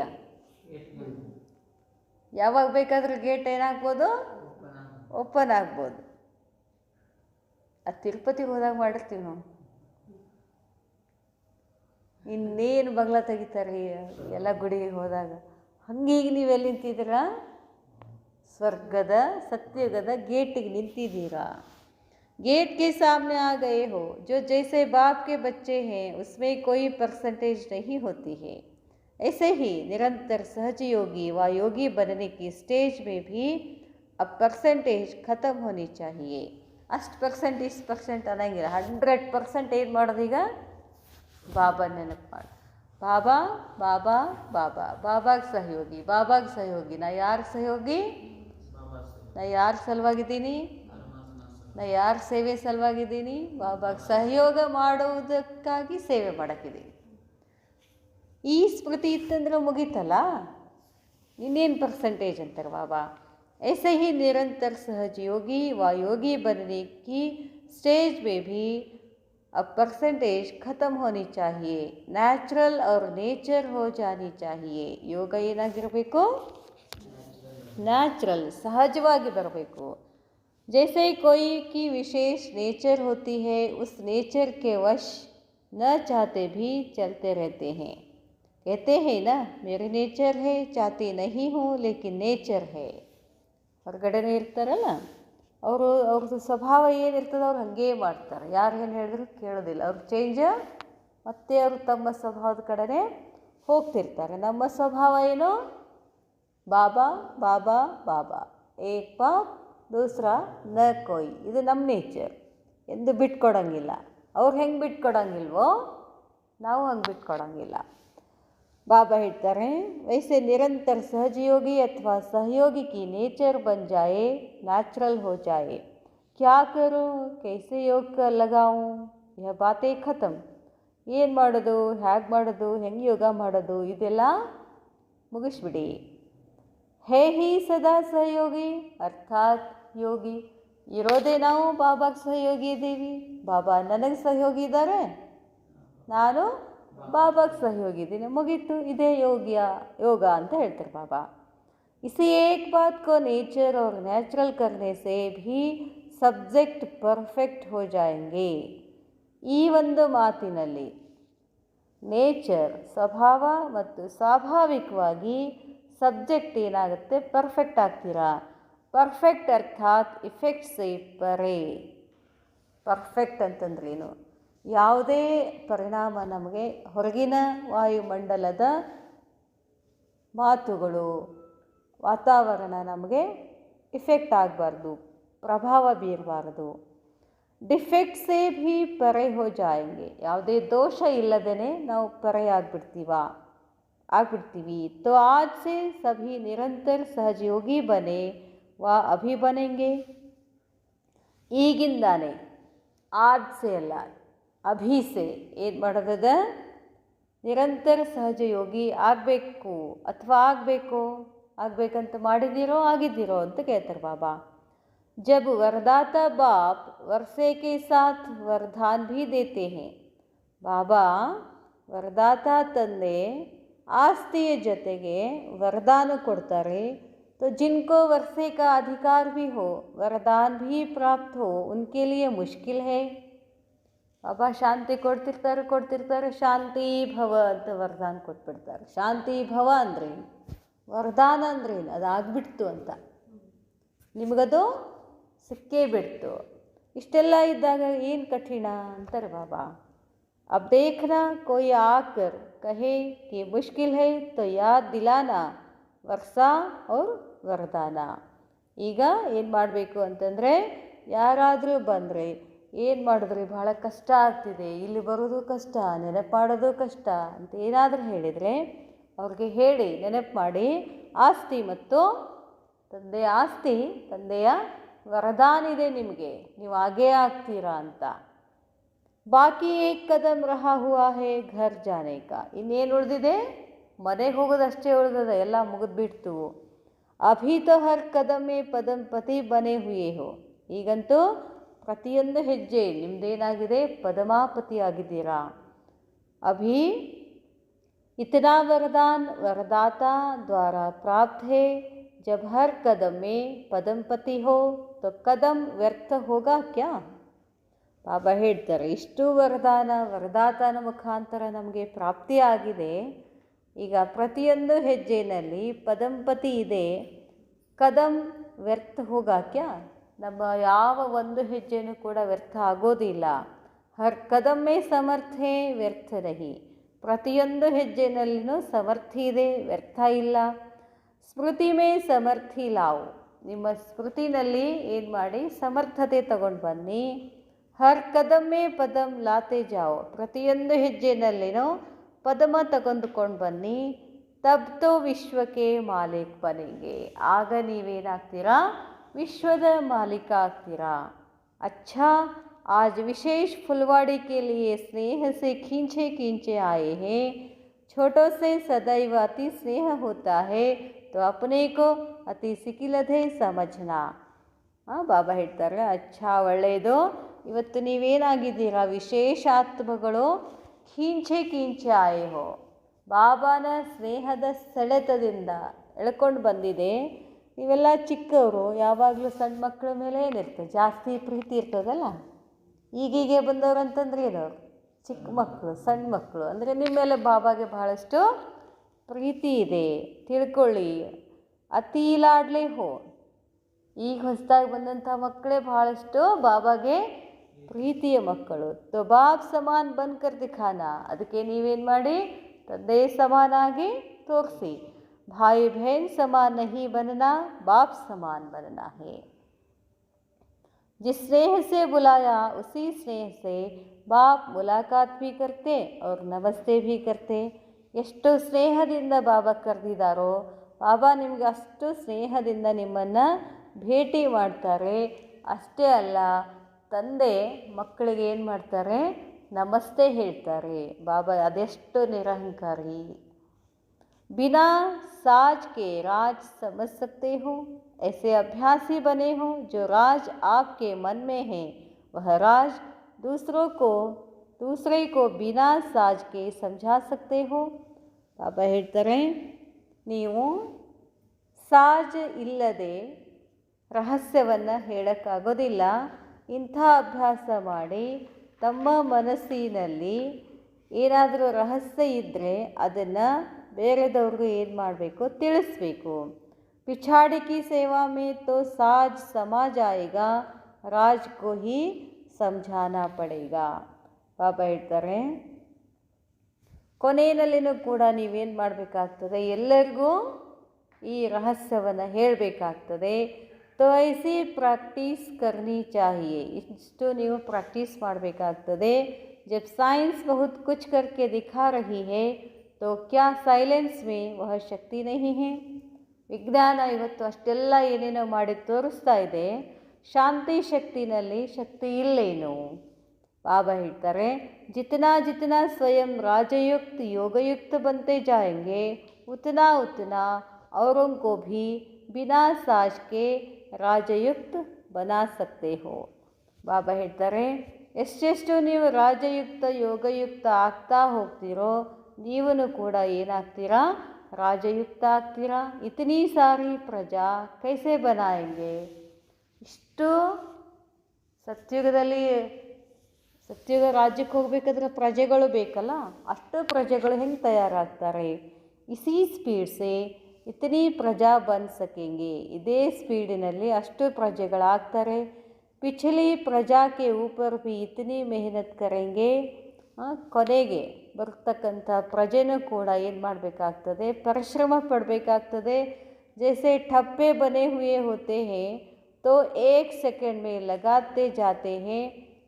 ಯಾವಾಗ ಬೇಕಾದರೂ ಗೇಟ್ ಏನಾಗ್ಬೋದು, ಓಪನ್ ಆಗ್ಬೋದು. ಅದು ತಿರುಪತಿಗೆ ಹೋದಾಗ ಮಾಡಿರ್ತೀವಿ ನಾವು. ಇನ್ನೇನು ಬಂಗ್ಲ ತೆಗಿತಾರೆ ಎಲ್ಲ ಗುಡಿಗೆ ಹೋದಾಗ. ಹಂಗೀಗ ನೀವೆಲ್ಲಿ ನಿಂತಿದ್ದೀರಾ? ಸ್ವರ್ಗದ ಸತ್ಯುಗದ ಗೇಟಿಗೆ ನಿಂತಿದ್ದೀರಾ. गेट के सामने आ गए हो. जो जैसे बाप के बच्चे हैं उसमें कोई परसेंटेज नहीं होती है, ऐसे ही निरंतर सहजयोगी व योगी बनने की स्टेज में भी अब परसेंटेज ख़त्म होनी चाहिए. ಅಷ್ಟು ಪರ್ಸೆಂಟ್ ಇಷ್ಟು ಪರ್ಸೆಂಟ್ ಅನ್ನಂಗಿಲ್ಲ. 100% ಏನು ಮಾಡೋದೀಗ? ಬಾಬಾ ನೆನಪು ಮಾಡಿ. ಬಾಬಾ ಬಾಬಾ ಬಾಬಾ ಬಾಬಾಗೆ ಸಹಯೋಗಿ, ಬಾಬಾಗೆ ಸಹಯೋಗಿ. ನಾ ಯಾರಿಗೆ ಸಹಯೋಗಿ? ನಾ ಯಾರ ಸಲುವಾಗಿದ್ದೀನಿ? ನಾ ಯಾರ ಸೇವೆ ಸಲುವಾಗಿದ್ದೀನಿ? ಬಾಬಾಗೆ ಸಹಯೋಗ ಮಾಡುವುದಕ್ಕಾಗಿ ಸೇವೆ ಮಾಡೋಕ್ಕಿದ್ದೀನಿ. ಈ ಸ್ಮೃತಿ ಇತ್ತಂದ್ರೆ ಮುಗೀತಲ್ಲ. ಇನ್ನೇನು ಪರ್ಸೆಂಟೇಜ್ ಅಂತಾರೆ ಬಾಬಾ. ऐसे ही निरंतर सहजयोगी व योगी बनने की स्टेज में भी अब परसेंटेज ख़त्म होनी चाहिए. ನ್ಯಾಚುರಲ್ और ನೇಚರ್ हो जानी चाहिए. ಯೋಗ ಏನಾಗಿರಬೇಕು? ನ್ಯಾಚುರಲ್, ಸಹಜವಾಗಿ ಬರಬೇಕು. जैसे कोई की विशेष नेचर होती है, उस नेचर के वश न चाहते भी चलते रहते हैं. कहते हैं ना, मेरी नेचर है, चाहती नहीं हूँ लेकिन नेचर है. ಹೊರಗಡೆನೇ ಇರ್ತಾರಲ್ಲ ಅವ್ರದ್ದು ಸ್ವಭಾವ ಏನಿರ್ತದೆ ಅವ್ರು ಹಾಗೇ ಮಾಡ್ತಾರೆ. ಯಾರು ಏನು ಹೇಳಿದ್ರು ಕೇಳೋದಿಲ್ಲ. ಅವ್ರು ಚೇಂಜ, ಮತ್ತೆ ಅವರು ತಮ್ಮ ಸ್ವಭಾವದ ಕಡೆನೇ ಹೋಗ್ತಿರ್ತಾರೆ. ನಮ್ಮ ಸ್ವಭಾವ ಏನು? ಬಾಬಾ ಬಾಬಾ ಬಾಬಾ, ಏಕ್ ಬಾಪ್ ದೂಸರಾ ನ ಕೋಯಿ. ಇದು ನಮ್ಮ ನೇಚರ್. ಎಂದು ಬಿಟ್ಕೊಡಂಗಿಲ್ಲ. ಅವ್ರು ಹೆಂಗೆ ಬಿಟ್ಕೊಡಂಗಿಲ್ವೋ ನಾವು ಹಂಗೆ ಬಿಟ್ಕೊಡಂಗಿಲ್ಲ. बाबा ಹೇಳ್ತಾರೆ, वैसे निरंतर सहजयोगी अथवा सहयोगी की नेचर बन जाए, नेचुरल हो जाए. क्या करूं, कैसे योग लगाऊं, यह बातें ख़त्म. ಏನು ಮಾಡೋದು, ಹೇಗೆ ಮಾಡೋದು, ಹೆಂಗೆ ಯೋಗ ಮಾಡೋದು, ಇದೆಲ್ಲ ಮುಗಿಸ್ಬಿಡಿ. ಹೇ ಹಿ ಸದಾ ಸಹಯೋಗಿ ಅರ್ಥಾತ್ ಯೋಗಿ. ಇರೋದೇ ನಾವು ಬಾಬಾಗೆ ಸಹಯೋಗಿ ಇದ್ದೀವಿ. ಬಾಬಾ ನನಗೆ ಸಹಯೋಗಿ ಇದ್ದಾರೆ, ನಾನು ಬಾಬಾಗೆ ಸಹಯೋಗಿ ಇದ್ದೀನಿ. ಮುಗೀತು. ಇದೇ ಯೋಗ ಅಂತ ಹೇಳ್ತಾರೆ ಬಾಬಾ. इसी एक बात को नेचर और नेचुरल करने से भी सब्जेक्ट परफेक्ट हो जाएंगे. ಈ ಒಂದು ಮಾತಿನಲ್ಲಿ ನೇಚರ್ ಸ್ವಭಾವ ಮತ್ತು ಸ್ವಾಭಾವಿಕವಾಗಿ ಸಬ್ಜೆಕ್ಟ್ ಏನಾಗುತ್ತೆ? ಪರ್ಫೆಕ್ಟ್ ಆಗ್ತೀರಾ. ಪರ್ಫೆಕ್ಟ್ ಅರ್ಥಾತ್ ಇಫೆಕ್ಟ್ ಸೇ ಪರೇ. ಪರ್ಫೆಕ್ಟ್ ಅಂತಂದ್ರೇನು? ಯಾವುದೇ ಪರಿಣಾಮ ನಮಗೆ ಹೊರಗಿನ ವಾಯುಮಂಡಲದ ಮಾತುಗಳು, ವಾತಾವರಣ ನಮಗೆ ಇಫೆಕ್ಟ್ ಆಗಬಾರ್ದು, ಪ್ರಭಾವ ಬೀರಬಾರ್ದು. ಡಿಫೆಕ್ಟ್ ಸೇ ಭೀ ಪರೆ ಹೋ ಜಾಯಂಗೆ. ಯಾವುದೇ ದೋಷ ಇಲ್ಲದೇ ನಾವು ಪರೆ ಆಗ್ಬಿಡ್ತೀವಿ. ತೋ ಆಜ್ ಸೇ ಸಭಿ ನಿರಂತರ ಸಹಜಯೋಗಿ ಬನೆ ವ ಅಭಿ ಬನೆಂಗೆ. ಈಗಿಂದಾನೆ, ಆಜ್ ಸೇ ಅಲ್ಲ, ಅಭಿಸೆ ಏನು ಮಾಡೋದದ? ನಿರಂತರ ಸಹಜಯೋಗಿ ಆಗಬೇಕು ಅಥವಾ ಆಗಬೇಕಂತ ಮಾಡಿದ್ದೀರೋ ಆಗಿದ್ದೀರೋ ಅಂತ ಕೇಳ್ತಾರೆ ಬಾಬಾ. ಜಬ್ ವರದಾತ ಬಾಪ್ ವರ್ಷೆ ಕೆ ಸಾಥ್ ವರದಾನ್ ಭೀ ದೇತೆ ಹೇ. ಬಾಬಾ ವರದಾತ ತಂದೆ ಆಸ್ತಿಯ ಜೊತೆಗೆ ವರದಾನ ಕೊಡ್ತಾರೆ. तो जिनको वर्षे का अधिकार भी हो, वरदान भी प्राप्त हो, उनके लिए मुश्किल है. ಬಾಬಾ ಶಾಂತಿ ಕೊಡ್ತಿರ್ತಾರೆ. ಶಾಂತಿ ಭವ ಅಂತ ವರದಾನ ಕೊಟ್ಬಿಡ್ತಾರೆ. ಶಾಂತಿ ಭವ ಅಂದ್ರೇನು, ವರದಾನ ಅಂದ್ರೇನು, ಅದು ಆಗ್ಬಿಡ್ತು ಅಂತ, ನಿಮಗದು ಸಿಕ್ಕೇ ಬಿಡ್ತು. ಇಷ್ಟೆಲ್ಲ ಇದ್ದಾಗ ಏನು ಕಠಿಣ ಅಂತಾರೆ ಬಾಬಾ. ಅಬ್ ದೇಖ್ನಾ ಕೋಯಿ ಆಕರ್ ಕಹೆ ಕಿ ಮುಷ್ಕಿಲ್ ಹೈ ತೋ ಯಾದ್ ದಿಲಾನಾ ವರ್ಷಾ ಔರ್ ವರದಾನ. ಈಗ ಏನು ಮಾಡಬೇಕು ಅಂತಂದರೆ, ಯಾರಾದರೂ ಬಂದರೆ ಏನು ಮಾಡಿದ್ರಿ, ಭಾಳ ಕಷ್ಟ ಆಗ್ತಿದೆ, ಇಲ್ಲಿ ಬರೋದು ಕಷ್ಟ, ನೆನಪು ಮಾಡೋದು ಕಷ್ಟ ಅಂತ ಏನಾದರೂ ಹೇಳಿದರೆ ಅವ್ರಿಗೆ ಹೇಳಿ, ನೆನಪು ಮಾಡಿ, ಆಸ್ತಿ ಮತ್ತು ತಂದೆಯ ವರದಾನ ಇದೆ ನಿಮಗೆ, ನೀವು ಆಗೇ ಆಗ್ತೀರಾ ಅಂತ. ಬಾಕಿ ಏಕ್ ಕದಮ್ ರಹಾ ಹುವಾ ಹೇ ಘರ್ ಜಾನೆ ಕಾ. ಇನ್ನೇನು ಉಳಿದಿದೆ? ಮನೆಗೆ ಹೋಗೋದಷ್ಟೇ ಉಳಿದಿದೆ, ಎಲ್ಲ ಮುಗಿದ್ಬಿಡ್ತು. ಅಭಿ ತೋ ಹರ್ ಕದಮೆ ಪದಂ ಪತಿ ಬನೆ ಹುಯೇ ಹೋ. ಈಗಂತೂ ಪ್ರತಿಯೊಂದು ಹೆಜ್ಜೆ ನಿಮ್ಮದೇನಾಗಿದೆ, ಪದಮಾಪತಿ ಆಗಿದ್ದೀರಾ. ಅಭಿ इतना वरदान वरदाता द्वारा प्राप्त है. जब हर कदम में पदमपति हो तो कदम व्यर्थ होगा क्या? ಬಾಬಾ ಹೇಳ್ತಾರೆ, ಇಷ್ಟು ವರದಾತನ ಮುಖಾಂತರ ನಮಗೆ ಪ್ರಾಪ್ತಿಯಾಗಿದೆ. ಈಗ ಪ್ರತಿಯೊಂದು ಹೆಜ್ಜೆಯಲ್ಲಿ ಪದಂಪತಿ ಇದೆ. ಕದಂ ವ್ಯರ್ಥ ಹೋಗಾ ಕ್ಯಾ? ನಮ್ಮ ಯಾವ ಒಂದು ಹೆಜ್ಜೆನೂ ಕೂಡ ವ್ಯರ್ಥ ಆಗೋದಿಲ್ಲ. ಹರ್ ಕದಮ್ಮೆ ಸಮರ್ಥೆ ವ್ಯರ್ಥ ರಹಿ. ಪ್ರತಿಯೊಂದು ಹೆಜ್ಜೆನಲ್ಲಿನೂ ಸಮರ್ಥಿ ಇದೆ, ವ್ಯರ್ಥ ಇಲ್ಲ. ಸ್ಮೃತಿ ಮೇ ಸಮರ್ಥಿ ಲಾವು. ನಿಮ್ಮ ಸ್ಮೃತಿನಲ್ಲಿ ಏನು ಮಾಡಿ, ಸಮರ್ಥತೆ ತಗೊಂಡು ಬನ್ನಿ. ಹರ್ ಕದಮ್ಮೆ ಪದಂ ಲಾತೆ ಜಾओ. ಪ್ರತಿಯೊಂದು ಹೆಜ್ಜೆನಲ್ಲಿನೂ ಪದಮ ತಗೊಂಡುಕೊಂಡು ಬನ್ನಿ. ತಬ್ ತೋ ವಿಶ್ವಕ್ಕೆ ಮಾಲೀಕ್ ಬನೆಂಗೆ. ಆಗ ನೀವೇನಾಗ್ತೀರಾ? ವಿಶ್ವದ ಮಾಲೀಕ ಆಗ್ತೀರಾ. अच्छा, आज विशेष फुलवाड़ी के लिए स्नेह से खींचे खींचे आए हैं. छोटों से सदैव अति स्नेह होता है, तो अपने को अति सिकिलधे समझना. ಬಾಬಾ ಹೇಳ್ತಾರೆ, ಅಚ್ಚಾ, ಒಳ್ಳೆಯದು. ಇವತ್ತು ನೀವೇನಾಗಿದ್ದೀರಾ? ವಿಶೇಷ ಆತ್ಮಗಳು. ಖೀಂಚೆ ಖೀಂಚೆ ಆಯೆ ಹೋ. ಬಾಬಾನ ಸ್ನೇಹದ ಸೆಳೆತದಿಂದ ಎಳ್ಕೊಂಡು ಬಂದಿದೆ. ನೀವೆಲ್ಲ ಚಿಕ್ಕವರು, ಯಾವಾಗಲೂ ಸಣ್ಣ ಮಕ್ಕಳ ಮೇಲೆ ಏನಿರ್ತದೆ, ಜಾಸ್ತಿ ಪ್ರೀತಿ ಇರ್ತದಲ್ಲ. ಈಗೀಗೆ ಬಂದವರು ಅಂತಂದ್ರೆ ಏನವರು? ಚಿಕ್ಕ ಮಕ್ಕಳು, ಸಣ್ಣ ಮಕ್ಕಳು. ಅಂದರೆ ನಿಮ್ಮ ಮೇಲೆ ಬಾಬಾಗೆ ಬಹಳಷ್ಟು ಪ್ರೀತಿ ಇದೆ, ತಿಳ್ಕೊಳ್ಳಿ. ಅತಿ ಲಾಡ್ಲೆ ಹೋ. ಈಗ ಹೊಸದಾಗಿ ಬಂದಂಥ ಮಕ್ಕಳೇ ಬಹಳಷ್ಟು ಬಾಬಾಗೆ ಪ್ರೀತಿಯ ಮಕ್ಕಳು. ತೋ ಬಾಪ್ ಸಮಾನ್ ಬನ್ಕರ್ ದಿಖಾನ. ಅದಕ್ಕೆ ನೀವೇನು ಮಾಡಿ, ತಂದೆ ಸಮಾನಾಗಿ ತೋರಿಸಿ. ಭಾಯಿ ಬಹನ್ ಸಮಾನ್ ನಹಿ ಬನನಾ, ಬಾಪ್ ಸಮಾನ್ ಬನನಾ ಹೇ. जिस स्नेह से बुलाया उसी स्नेह से बाप मुलाकात भी करते और नमस्ते भी करते. ಎಷ್ಟು ಸ್ನೇಹದಿಂದ ಬಾಬಾ ಕರೆದಿದ್ದಾರೋ, ಬಾಬಾ ನಿಮಗೆ ಅಷ್ಟು ಸ್ನೇಹದಿಂದ ನಿಮ್ಮನ್ನು ಭೇಟಿ ಮಾಡ್ತಾರೆ. ಅಷ್ಟೇ ಅಲ್ಲ, ತಂದೆ ಮಕ್ಕಳಿಗೆ ಏನು ಮಾಡ್ತಾರೆ? ನಮಸ್ತೆ ಹೇಳ್ತಾರೆ. ಬಾಬಾ ಅದೆಷ್ಟು ನಿರಹಂಕಾರಿ. बिना साज के राज समझ सकते हो. ऐसे अभ्यासी बने हो जो राज आपके मन में है. वह राज दूसरे को बिना साज के समझा सकते हो. ಬಾಬಾ ಹೇಳ್ತಾರೆ, ನೀವು ಸಾಜ್ ಇಲ್ಲದೆ ರಹಸ್ಯವನ್ನು ಹೇಳೋಕ್ಕಾಗೋದಿಲ್ಲ. ಇಂಥ ಅಭ್ಯಾಸ ಮಾಡಿ ತಮ್ಮ ಮನಸ್ಸಿನಲ್ಲಿ ಏನಾದರೂ ರಹಸ್ಯ ಇದ್ದರೆ ಅದನ್ನು ಬೇರೆದವ್ರಿಗೂ ಏನು ಮಾಡಬೇಕು? ತಿಳಿಸ್ಬೇಕು. पिछाड़ी की सेवा में तो साज समा जाएगा, राज को ही समझाना पड़ेगा. ಬಾಬಾ ಹೇಳ್ತಾರೆ, ಕೊನೆಯಲ್ಲಿನೂ ಕೂಡ ನೀವೇನು ಮಾಡಬೇಕಾಗ್ತದೆ? ಎಲ್ಲರಿಗೂ ಈ ರಹಸ್ಯವನ್ನು ಹೇಳಬೇಕಾಗ್ತದೆ. तो ऐसी प्रैक्टिस करनी चाहिए. ಇಷ್ಟು ನೀವು ಪ್ರಾಕ್ಟೀಸ್ ಮಾಡಬೇಕಾಗ್ತದೆ. जब साइंस बहुत कुछ करके दिखा रही है, तो क्या साइलेंस में वह शक्ति नहीं है? ವಿಜ್ಞಾನ ಇವತ್ತು ಅಷ್ಟೆಲ್ಲ ಏನೇನೋ ಮಾಡಿ ತೋರಿಸ್ತಾ ಇದೆ, ಶಾಂತಿ ಶಕ್ತಿನಲ್ಲಿ ಶಕ್ತಿ ಇಲ್ಲೇನು? ಬಾಬಾ ಹೇಳ್ತಾರೆ, ಜಿತನಾ ಜಿತನಾ ಸ್ವಯಂ ರಾಜಯುಕ್ತ ಯೋಗಯುಕ್ತ बनते जाएंगे, उतना उतना औरों को भी बिना साज के ರಾಜಯುಕ್ತ ಬನಾ ಸಕ್ತೆ ಹೋ. ಬಾಬಾ ಹೇಳ್ತಾರೆ, ಎಷ್ಟೆಷ್ಟು ನೀವು ರಾಜಯುಕ್ತ ಯೋಗಯುಕ್ತ ಆಗ್ತಾ ಹೋಗ್ತೀರೋ, ನೀವೂ ಕೂಡ ಏನಾಗ್ತೀರಾ? ರಾಜಯುಕ್ತ ಆಗ್ತೀರಾ. ಇತನಿ ಸಾರಿ ಪ್ರಜಾ ಕೈಸೆ ಬನಾಯಂಗೆ. ಇಷ್ಟು ಸತ್ಯುಗ ರಾಜ್ಯಕ್ಕೆ ಹೋಗಬೇಕಾದ್ರೆ ಪ್ರಜೆಗಳು ಬೇಕಲ್ಲ, ಅಷ್ಟು ಪ್ರಜೆಗಳು ಹೆಂಗೆ ತಯಾರಾಗ್ತಾರೆ? ಇಸಿ ಸ್ಪೀಡ್ ಸೆ ಇತನಿ ಪ್ರಜಾ ಬನ್ ಸಕೆಂಗೆ. ಇದೇ ಸ್ಪೀಡಿನಲ್ಲಿ ಅಷ್ಟು ಪ್ರಜೆಗಳಾಗ್ತಾರೆ. ಪಿछली ಪ್ರಜಾ ಕೆ ऊपर भी इतनी मेहनत करेंगे. ಕೊನೆಗೆ ಬರ್ತಕ್ಕಂಥ ಪ್ರಜೆನೂ ಕೂಡ ಏನು ಮಾಡಬೇಕಾಗ್ತದೆ? ಪರಿಶ್ರಮ ಪಡಬೇಕಾಗ್ತದೆ. जैसे ठप्पे बने हुए होते हैं तो 1 सेकंड में लगाते जाते हैं,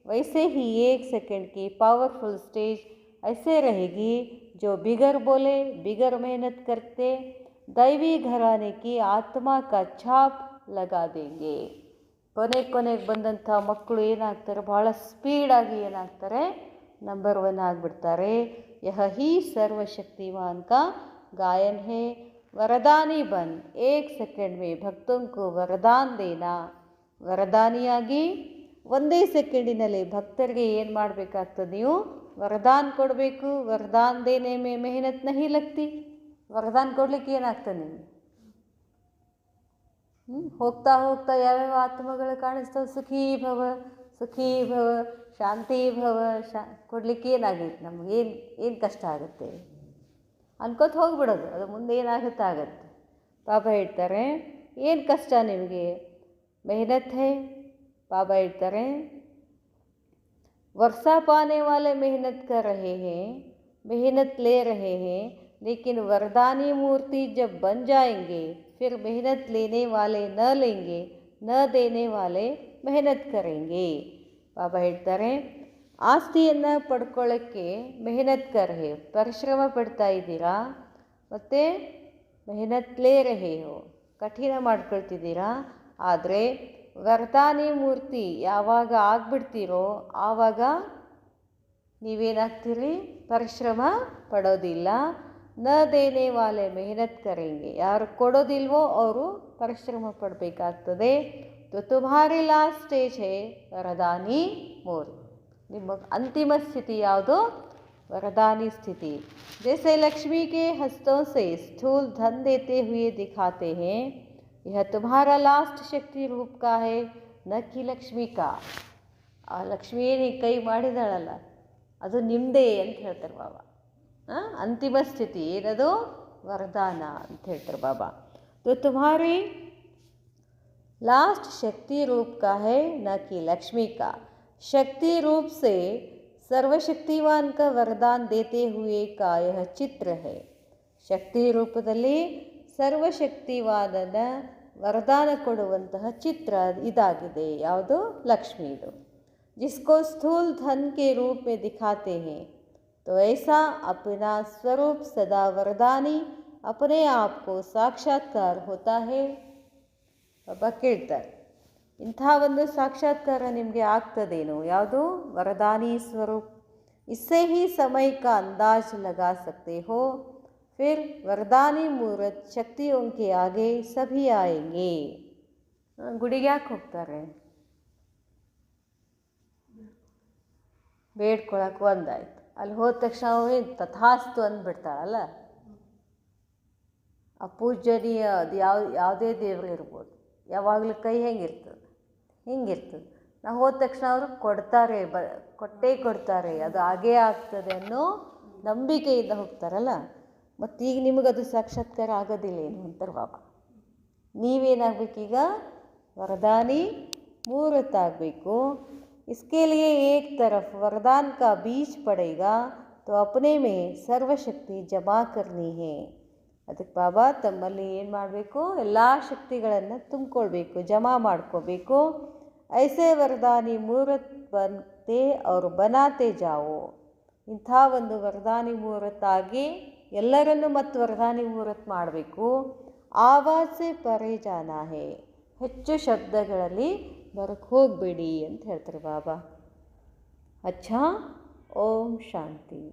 वैसे ही 1 सेकंड की पावरफुल स्टेज ऐसे रहेगी जो बिगर बोले बिगर मेहनत करते दैवी घराने की आत्मा का छाप लगा देंगे. ಕೊನೆಗೆ ಬಂದಂಥ ಮಕ್ಕಳು ಏನಾಗ್ತಾರೆ? ಭಾಳ ಸ್ಪೀಡಾಗಿ ಏನಾಗ್ತಾರೆ? ನಂಬರ್ 1 ಆಗಿಬಿಡ್ತಾರೆ. ಯಹ ಹಿ ಸರ್ವಶಕ್ತಿವಾನ್ ಕಾ ಗಾಯನ್ ಹೇ. ವರದಾನಿ ಬನ್ 1 ಸೆಕೆಂಡ್ ಮೇ ಭಕ್ತೋಂ ಕೋ ವರದಾನ್ ದೇನಾ. ವರದಾನಿಯಾಗಿ 1 ಸೆಕೆಂಡಿನಲ್ಲಿ ಭಕ್ತರಿಗೆ ಏನು ಮಾಡಬೇಕಾಗ್ತದೆ, ನೀವು ವರದಾನ್ ಕೊಡಬೇಕು. ವರದಾನ್ ದೇನೆ ಮೇ ಮೆಹನತ್ ನಹಿ ಲಗ್ತಿ. ವರದಾನ್ ಕೊಡ್ಲಿಕ್ಕೆ ಏನಾಗ್ತದೆ ನಿಮಗೆ? ಹೋಗ್ತಾ ಹೋಗ್ತಾ ಯಾವ್ಯಾವ ಆತ್ಮಗಳು ಕಾಣಿಸ್ತವೆ, ಸುಖೀ ಭವ ಸುಖೀ ಭವ ಶಾಂತಿ ಭವ ಕೊಡ್ಲಿಕ್ಕೆ ಏನಾಗೈತೆ, ನಮ್ಗೆ ಏನು ಕಷ್ಟ ಆಗುತ್ತೆ ಅನ್ಕೋತ ಹೋಗ್ಬಿಡೋದು. ಅದು ಮುಂದೆ ಏನಾಗುತ್ತೆ ಆಗತ್ತೆ. ಬಾಬಾ ಹೇಳ್ತಾರೆ, ಏನು ಕಷ್ಟ ನಿಮಗೆ? ಮೆಹನತ್ ಹೇ. ಬಾಬಾ ಹೇಳ್ತಾರೆ, वर्षा पाने वाले मेहनत कर रहे हैं, मेहनत ले रहे हैं, लेकिन वरदानी मूर्ति जब बन जाएंगे फिर मेहनत लेने वाले न लेंगे, न देने वाले मेहनत करेंगे. ಬಾಬಾ ಹೇಳ್ತಾರೆ, ಆಸ್ತಿಯನ್ನು ಪಡ್ಕೊಳ್ಳೋಕ್ಕೆ ಮೆಹನತ್ ಕರ್ಹೆ, ಪರಿಶ್ರಮ ಪಡ್ತಾ ಇದ್ದೀರಾ, ಮತ್ತು ಮೆಹನತ್ ಲೇ ರಹೆ ಹೋ, ಕಠಿಣ ಮಾಡ್ಕೊಳ್ತಿದ್ದೀರಾ. ಆದರೆ ವರದಾನಿ ಮೂರ್ತಿ ಯಾವಾಗ ಆಗಿಬಿಡ್ತೀರೋ ಆವಾಗ ನೀವೇನಾಗ್ತೀರಿ? ಪರಿಶ್ರಮ ಪಡೋದಿಲ್ಲ. ನ ದೇನೆ ವಾಲೆ ಮೆಹನತ್ ಕರೆಂಗೆ, ಯಾರು ಕೊಡೋದಿಲ್ವೋ ಅವರು ಪರಿಶ್ರಮ ಪಡಬೇಕಾಗ್ತದೆ. ತುಮಾರಿ ಲಾಸ್ಟ್ ಸ್ಟೇಜ್ ಹೇ ವರದಾನಿ ಮೂರ್ತಿ. ನಿಮ್ಮ ಅಂತಿಮ ಸ್ಥಿತಿ ಯಾವುದು? वरदानी स्थिति. जैसे लक्ष्मी के हस्तों से स्थूल धन देते हुए दिखाते हैं, यह तुम्हारा लास्ट शक्ति रूप का है, न कि लक्ष्मी का. ಆ ಲಕ್ಷ್ಮಿ ಏನು ಕೈ ಮಾಡಿದಾಳಲ್ಲ ಅದು ನಿಮ್ಮದೇ ಅಂತ ಹೇಳ್ತಾರೆ ಬಾಬಾ. ಅಂತಿಮ ಸ್ಥಿತಿ ಏನದು? ವರದಾನ ಅಂತ ಹೇಳ್ತಾರೆ ಬಾಬಾ. तो तुम्हारी लास्ट शक्ति रूप का है, न कि लक्ष्मी का. शक्ति रूप से ಸರ್ವಶಕ್ತಿವಾನ್ ಕ ವರದಾನ್ ದೇತೆ ಹುಯೇ ಕಾ ಯಹ ಚಿತ್ರ ಹೇ. ಶಕ್ತಿ ರೂಪದಲ್ಲಿ ಸರ್ವಶಕ್ತಿವಾದನ ವರದಾನ ಕೊಡುವಂತಹ ಚಿತ್ರ ಇದಾಗಿದೆ. ಯಾವುದು? ಲಕ್ಷ್ಮೀದು. ಜಿಸ್ಕೋ ಸ್ಥೂಲ್ ಧನ್ ಕೆ ರೂಪ್ ಮೇ ದಿಖಾತೆ ಹೇ, ತೋ ಐಸಾ ಅಪನಾ ಸ್ವರೂಪ್ ಸದಾ ವರದಾನಿ ಅಪನೇ ಆಪ್ ಕೋ ಸಾಕ್ಷಾತ್ಕಾರ ಹೋತಾ ಹೇ. ಬಾಬಾ ಕೇಳ್ತಾರೆ, ಇಂಥ ಒಂದು ಸಾಕ್ಷಾತ್ಕಾರ ನಿಮಗೆ ಆಗ್ತದೇನು? ಯಾವುದು? वरदानी स्वरूप. इससे ही समय का अंदाज लगा सकते हो. फिर वरदानी मूर्त शक्तियों के आगे सभी आएंगे. ಗುಡಿಗೆ ಯಾಕೆ ಹೋಗ್ತಾರೆ? ಬೇಡ್ಕೊಳಕ್ಕೆ ಒಂದಾಯ್ತು. ಅಲ್ಲಿ ಹೋದ ತಕ್ಷಣ ಏನು ತಥಾಸ್ತು ಅಂದ್ಬಿಡ್ತಾಳಲ್ಲ. ಆ ಪೂಜನೀಯ ಅದು ಯಾವುದೇ ದೇವರು ಇರ್ಬೋದು, ಯಾವಾಗಲೂ ಕೈ ಹೆಂಗಿರ್ತದೆ, ಹಿಂಗಿರ್ತದೆ. ನಾವು ಹೋದ ತಕ್ಷಣ ಅವರು ಕೊಡ್ತಾರೆ, ಕೊಟ್ಟೇ ಕೊಡ್ತಾರೆ, ಅದು ಹಾಗೇ ಆಗ್ತದೆ ಅನ್ನೋ ನಂಬಿಕೆಯಿಂದ ಹೋಗ್ತಾರಲ್ಲ. ಮತ್ತು ಈಗ ನಿಮಗದು ಸಾಕ್ಷಾತ್ಕಾರ ಆಗೋದಿಲ್ಲ ಏನು ಅಂತಾರೆ ಬಾಬಾ. ನೀವೇನಾಗಬೇಕೀಗ? ವರದಾನಿ ಮೂರ್ತ ಆಗಬೇಕು. इसके लिए एक तरफ वरदान का बीज पड़ेगा तो अपने में सर्वशक्ति जमा करनी है. ಅದಕ್ಕೆ ಬಾಬಾ ತಮ್ಮಲ್ಲಿ ಏನು ಮಾಡಬೇಕು? ಎಲ್ಲ ಶಕ್ತಿಗಳನ್ನು ತುಂಬಿಕೊಳ್ಬೇಕು, ಜಮಾ ಮಾಡ್ಕೋಬೇಕು. ಐಸೆ ವರದಾನಿ ಮೂರ್ತ್ ಬಂತೆ ಅವರು ಬನಾತೆ ಜಾವೋ. ಇಂಥ ಒಂದು ವರದಾನಿ ಮೂರ್ತಾಗಿ ಎಲ್ಲರನ್ನು ಮತ್ತು ವರದಾನಿ ಮೂರ್ತ್ ಮಾಡಬೇಕು. ಆವಾಜೆ ಪರೇ ಜಾನಾ ಹೇ, ಹೆಚ್ಚು ಶಬ್ದಗಳಲ್ಲಿ ಬರಕ್ಕೆ ಹೋಗಬೇಡಿ ಅಂತ ಹೇಳ್ತಾರೆ ಬಾಬಾ. ಅಚ್ಚಾ, ಓಂ ಶಾಂತಿ.